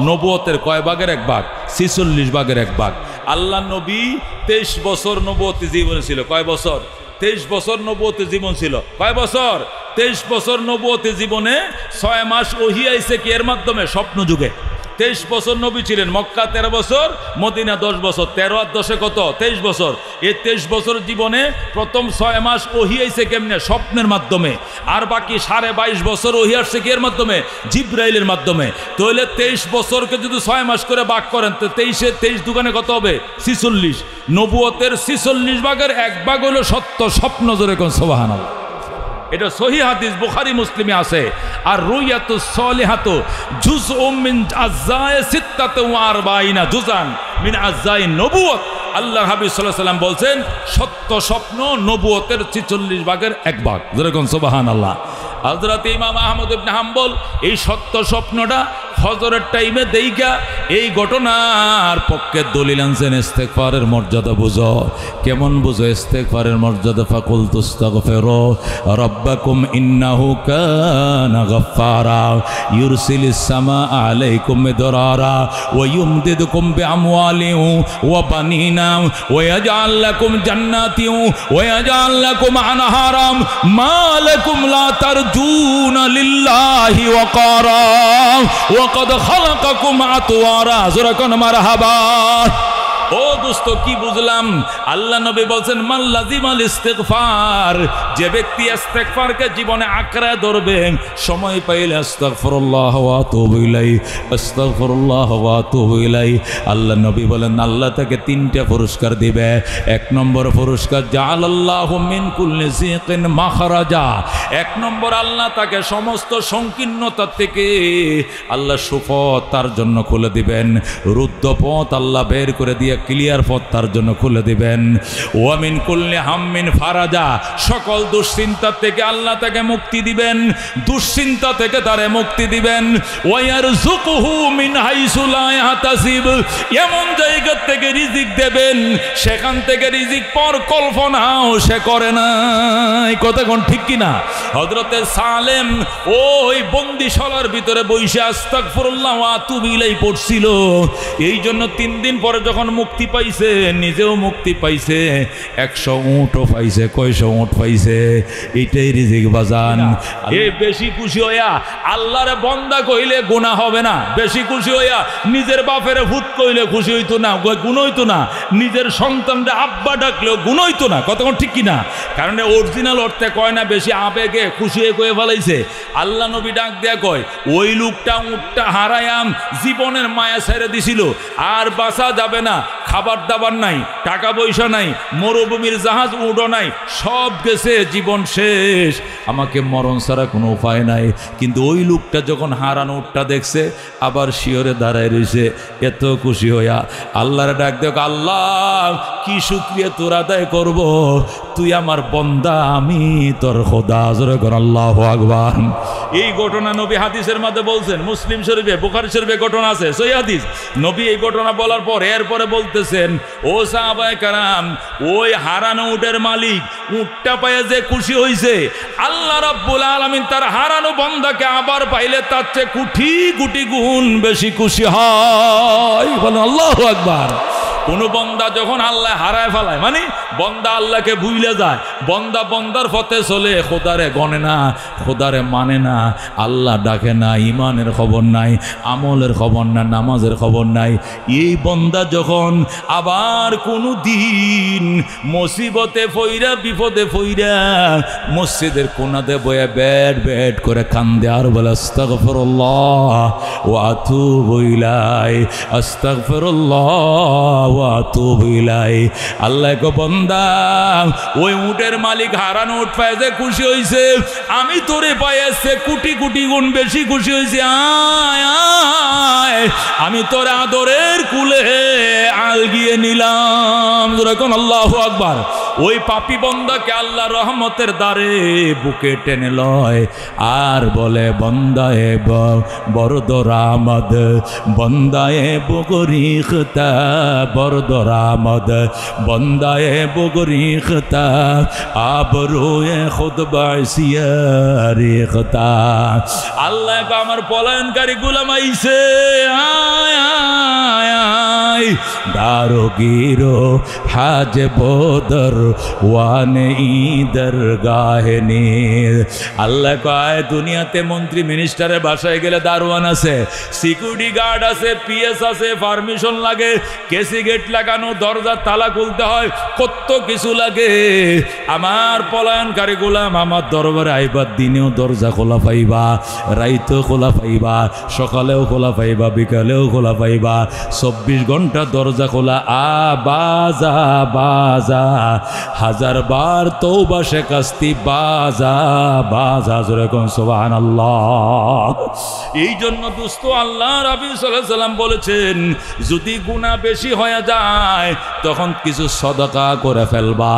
নবুয়তের কয় ভাগের 1 ভাগ? 46 ভাগের 1 ভাগ। আল্লাহ নবী 23 বছর নবুয়তি জীবন ছিল। কয় বছর? 23 বছর নবুয়তি জীবন ছিল। কয় বছর? 23 বছর নবুয়তি জীবনে 6 মাস ওহী আইছে কি এর মাধ্যমে? স্বপ্ন যুগে। 23 বছর নবী ছিলেন, মক্কা 13 বছর, মদিনা 10 বছর, 13 আর 10 কত? 23 বছর। এই 23 বছর জীবনে প্রথম 6 মাস ওহী আইছে কেমনে? স্বপ্নের মাধ্যমে। আর বাকি 22.5 বছর ওহী আসছে কি এর মাধ্যমে? জিব্রাইলের মাধ্যমে। তাহলে 23 বছরকে যদি 6 মাস করে ভাগ করেন তো 23 দোকানে কত হবে? 46। নবুয়তের 46 ভাগের 1 ভাগ হলো সত্য স্বপ্ন। জোরে কোন সুবহানাল্লাহ। এটা সহিহ হাদিস, বুখারী মুসলিমে আছে। আর রুয়াতুস সালিহাতু জুজউম মিন আজ্জায়ে 46 জুজান মিন আজ্জায়ে নবুয়ত। আল্লাহ হাবিব সাল্লাল্লাহু আলাইহি সাল্লাম বলছেন সত্য স্বপ্ন নবুয়তের 46 ভাগের 1 ভাগ। যেরকম সুবহানাল্লাহ। হযরত ইমাম আহমদ ইবনে হাম্বল এই সত্য স্বপ্নটা ফজরের টাইমে দেইগা এই ঘটনার পক্ষে দলিল আনছেন। ইস্তেগফারের মর্যাদা বুঝো। কেমন বুঝো ইস্তেগফারের মর্যাদা? ফাকুল তুস্তাগফিরু রাব্বাকুম ইন্নাহু কানা গাফফারা ইউরসিলিস সামাআ আলাইকুম মিদরারা ওয়া ইউমদিদুকুম বিআমওয়ালিন ওয়া বানিনা ওয়া ইয়াজআল লাকুম জান্নাতিন ওয়া ইয়াজআল লাকুম আনহারাম মা লাকুম লা তারজুনা লিল্লাহি ওয়াকারা ওয়াকাদ খালাকাকুম আতওয়ারা। জোরে কোন মারহাবা। ও দোস্ত কি বুঝলাম? আল্লাহ নবী বলছেন মান লাজিমাল ইস্তিগফার, যে ব্যক্তি ইস্তিগফারকে জীবনে আঁকড়ে ধরবে, সময় পাইলে আস্তাগফিরুল্লাহ ওয়া আতুবু ইলাইহি, আস্তাগফিরুল্লাহ ওয়া আতুবু ইলাইহি। আল্লাহ নবী বলেন আল্লাহ তাকে 3টা পুরস্কার দিবে। 1 নম্বর পুরস্কার জাআলাল্লাহু মিন কুল্লি যিকিন মাখরাজা। 1 নম্বর আল্লাহ তাকে সমস্ত সংকীর্ণতা থেকে আল্লাহ সুপথ তার জন্য খুলে দিবেন। রুদ্ধ পথ আল্লাহ বের করে দিয়ে ক্লিয়ার পথ তার জন্য খুলে দিবেন। ওয়া মিন কুল্লি হাম্মিন ফারাজা, সকল দুশ্চিন্তা থেকে আল্লাহ তাকে মুক্তি দিবেন, দুশ্চিন্তা থেকে তারে মুক্তি দিবেন। ওয়া ইয়ারযুকুহু মিন হাইসু লা ইয়াহতাসিব, এমন জায়গা থেকে রিজিক দেবেন সেখান থেকে রিজিক পর কল্পনাও সে করে নাই। কথা কোন ঠিক কিনা? হযরতে সালেম ওই বন্দিশালার ভিতরে বসে আস্তাগফিরুল্লাহ ওয়া আতুবু ইলাইহি পড়ছিল। এই জন্য 3 দিন পরে যখন মুক্তি পাইছে, নিজেও মুক্তি পাইছে, 100 উটও পাইছে। কয়শো উট পাইছে? এইটাই রিজিক বাজান। এই বেশি খুশি হইয়া আল্লাহরে বন্দা কইলে গুনাহ হবে না। বেশি খুশি হইয়া নিজের বাপের ভূত কইলে খুশি হইতো না, গুণ হইতো না। নিজের সন্তানরা আব্বা ডাকলেও গুণ হইতো না। কতক্ষণ ঠিক কিনা? কারণ অরিজিনাল অর্থে কয় না, বেশি আবেগে খুশি হয়ে কয়ে ফেলাইছে। আল্লাহ নবী ডাক দেয়া কয় ওই লোকটা উটটা হারায়াম জীবনের মায়া ছেড়ে দিছিল, আর বাঁচা যাবে না। খাবার দাবার নাই, টাকা পয়সা নাই, মরুভূমির জাহাজ উড়ো নাই, সব গেছে, জীবন শেষ, আমাকে মরণ ছাড়া কোনো উপায় নাই। কিন্তু ওই লোকটা যখন হারানো উটটা দেখছে আবার শিওরে দাঁড়ায় রয়েছে। এত খুশি হইয়া আল্লাহরে ডাক দেখ, আল্লাহ কি শুকরিয়া তোর আদায় করব, তুই আমার বন্দা, আমি তোর খোদা। জোরে কর আল্লাহু আকবার। এই ঘটনা নবী হাদিসের মধ্যে বলছেন, মুসলিম শরীফে, বুখারী শরীফে ঘটনা আছে, সহিহ হাদিস। নবী এই ঘটনা বলার পর এরপরে বলতেছেন, ও সাহাবায়ে কেরাম, ওই হারানো উটের মালিক উটটা পায়ে যে খুশি হইছে, আল্লাহ রাব্বুল আলামিন তার হারানো বান্দাকে আবার পাইলে তার চেয়ে কোটি কোটি গুণ বেশি খুশি হয়। বলেন আল্লাহু আকবার। কোন বন্দা যখন আল্লাহ হারায় ফেলায়, মানে বন্দা আল্লাহকে ভুলে যায়, বন্দা বন্দার পথে চলে, খোদারে গনে না, খোদারে মানে না, আল্লাহ ডাকে না, ইমানের খবর নাই, আমলের খবর না, নামাজের খবর নাই। এই বন্দা যখন আবার কোনো দিন মুসিবতে ফইরা, বিপদে ফইরা মসজিদের কোনাতে বয়ে ব্যাট ব্যাট করে কান্দে আর বলে আস্তাগফিরুল্লাহ ওয়া আতুবু ইলাইহি, আস্তাগফিরুল্লাহ ওয়া আতুবু ইলাইহি। আল্লাহ কো বান্দা, ওই উটের মালিক হারানো উট পায় যে খুশি হইছে, আমি তোরে পাইছে কোটি কোটি গুণ বেশি খুশি হইছে। আয় আয়, আমি তোর আদরের কুলে আলগিয়ে নিলাম। যখন আল্লাহু আকবার। ওই পাপী বন্দাকে আল্লাহ রহমতের দ্বারে বুকে টেনে লয় আর বলে, বন্দায়ে বরদরামদ, বন্দায়ে বগরিখতা বরদরামদ, বন্দায়ে বগরিখতা আবরোয়ে খুদ বাইসিয়া রেখতা। আল্লাহ আমার পলায়নকারী গোলাম আইছে, আয় আয় আয়, দারোগিরো হাজ বোদর ওয়ানে ঈদর গাহেনি। আল্লাহ কয় দুনিয়াতে মন্ত্রী মিনিস্টারের বাসায় গেলে দারোয়ান আছে, সিকিউরিটি গার্ড আছে, পিএস আছে, পারমিশন লাগে, কেসি গেট লাগানো, দরজার তালা খুলতে হয়, কত কিছু লাগে। আমার পলায়নকারী গোলাম আমার দরবারে আইবার দিনেও দরজা খোলা পাইবা, রাইতেও খোলা পাইবা, সকালেও খোলা পাইবা, বিকালেও খোলা পাইবা, 24 ঘন্টা দরজা খোলা। বাজা বাজা হাজার বার তওবা শেখাস্তি, বাজা বাজা জোরে কোন সুবহানাল্লাহ। এই জন্য দোস্ত আল্লাহ রাবি সাল্লাল্লাহু আলাইহি সাল্লাম বলেছেন যদি গুনাহ বেশি হয়ে যায় তখন কিছু সদকা করে ফেলবা,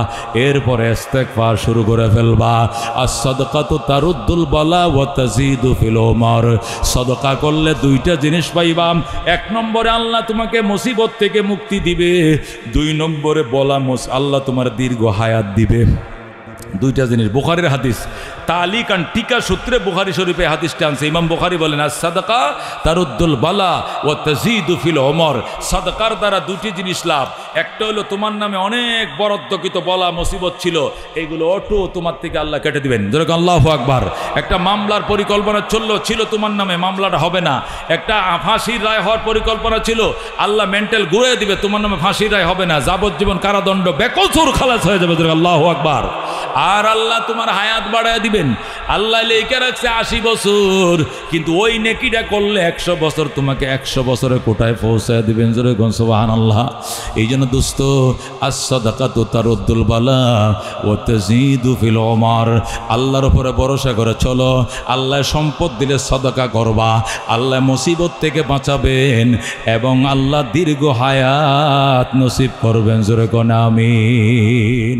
এরপরে ইস্তেগফার শুরু করে ফেলবা। আর সাদকাতু তারুদ্দুল বালা ওয়া তাজিদু ফিল উমর। সদকা করলে দুইটা জিনিস পাইবা, এক নম্বরে আল্লাহ তোমাকে মুসিবত থেকে মুক্তি দিবে, 2 নম্বরে বলা আল্লাহ তোমার দীর্ঘ হায়াত দিবে। দুইটা জিনিস, বুখারীর হাদিস, তালিকান টিকা সূত্রে বুখারী শরীফে হাদিসটা আনছে। ইমাম বুখারী বলেন সাদাকা তারুদ্দুল বালা ওয়া তাজিদু ফিল উমর। সাদাকার দ্বারা দুটি জিনিস লাভ, একটা হলো তোমার নামে অনেক বরাদ্দকৃত বলা মুসিবত ছিল, এগুলো অটো তোমার থেকে আল্লাহ কেটে দিবেন। যেরকম আল্লাহু আকবার। একটা মামলার পরিকল্পনা ছিল তোমার নামে, মামলাটা হবে না। একটা ফাঁসির রায় হওয়ার পরিকল্পনা ছিল, আল্লাহ মেন্টাল ঘুরিয়ে দিবে, তোমার নামে ফাঁসির রায় হবে না, যাবজ্জীবন কারাদণ্ড বেকসুর খালাস হয়ে যাবে। যেরকম আল্লাহু আকবার। আর আল্লাহ তোমার হায়াত বাড়ায় দিবেন। আল্লাহ লেখা রাখছে 80 বছর, কিন্তু ওই নেকিটা করলে 100 বছর, তোমাকে 100 বছরের কোটায় পৌঁছায় দিবেন। জোরে কোন সুবহানাল্লাহ। এই জন্য দোস্ত আস-সাদাকাতু তারুদ্দুল বালা ওয়া তাজিদু ফিল উমর। আল্লাহর উপরে ভরসা করে চলো, আল্লাহ সম্পদ দিলে সাদাকা করবা, আল্লাহ মুসিবত থেকে বাঁচাবেন এবং আল্লাহ দীর্ঘ হায়াত নসিব করবেন। জোরে কোন আমিন।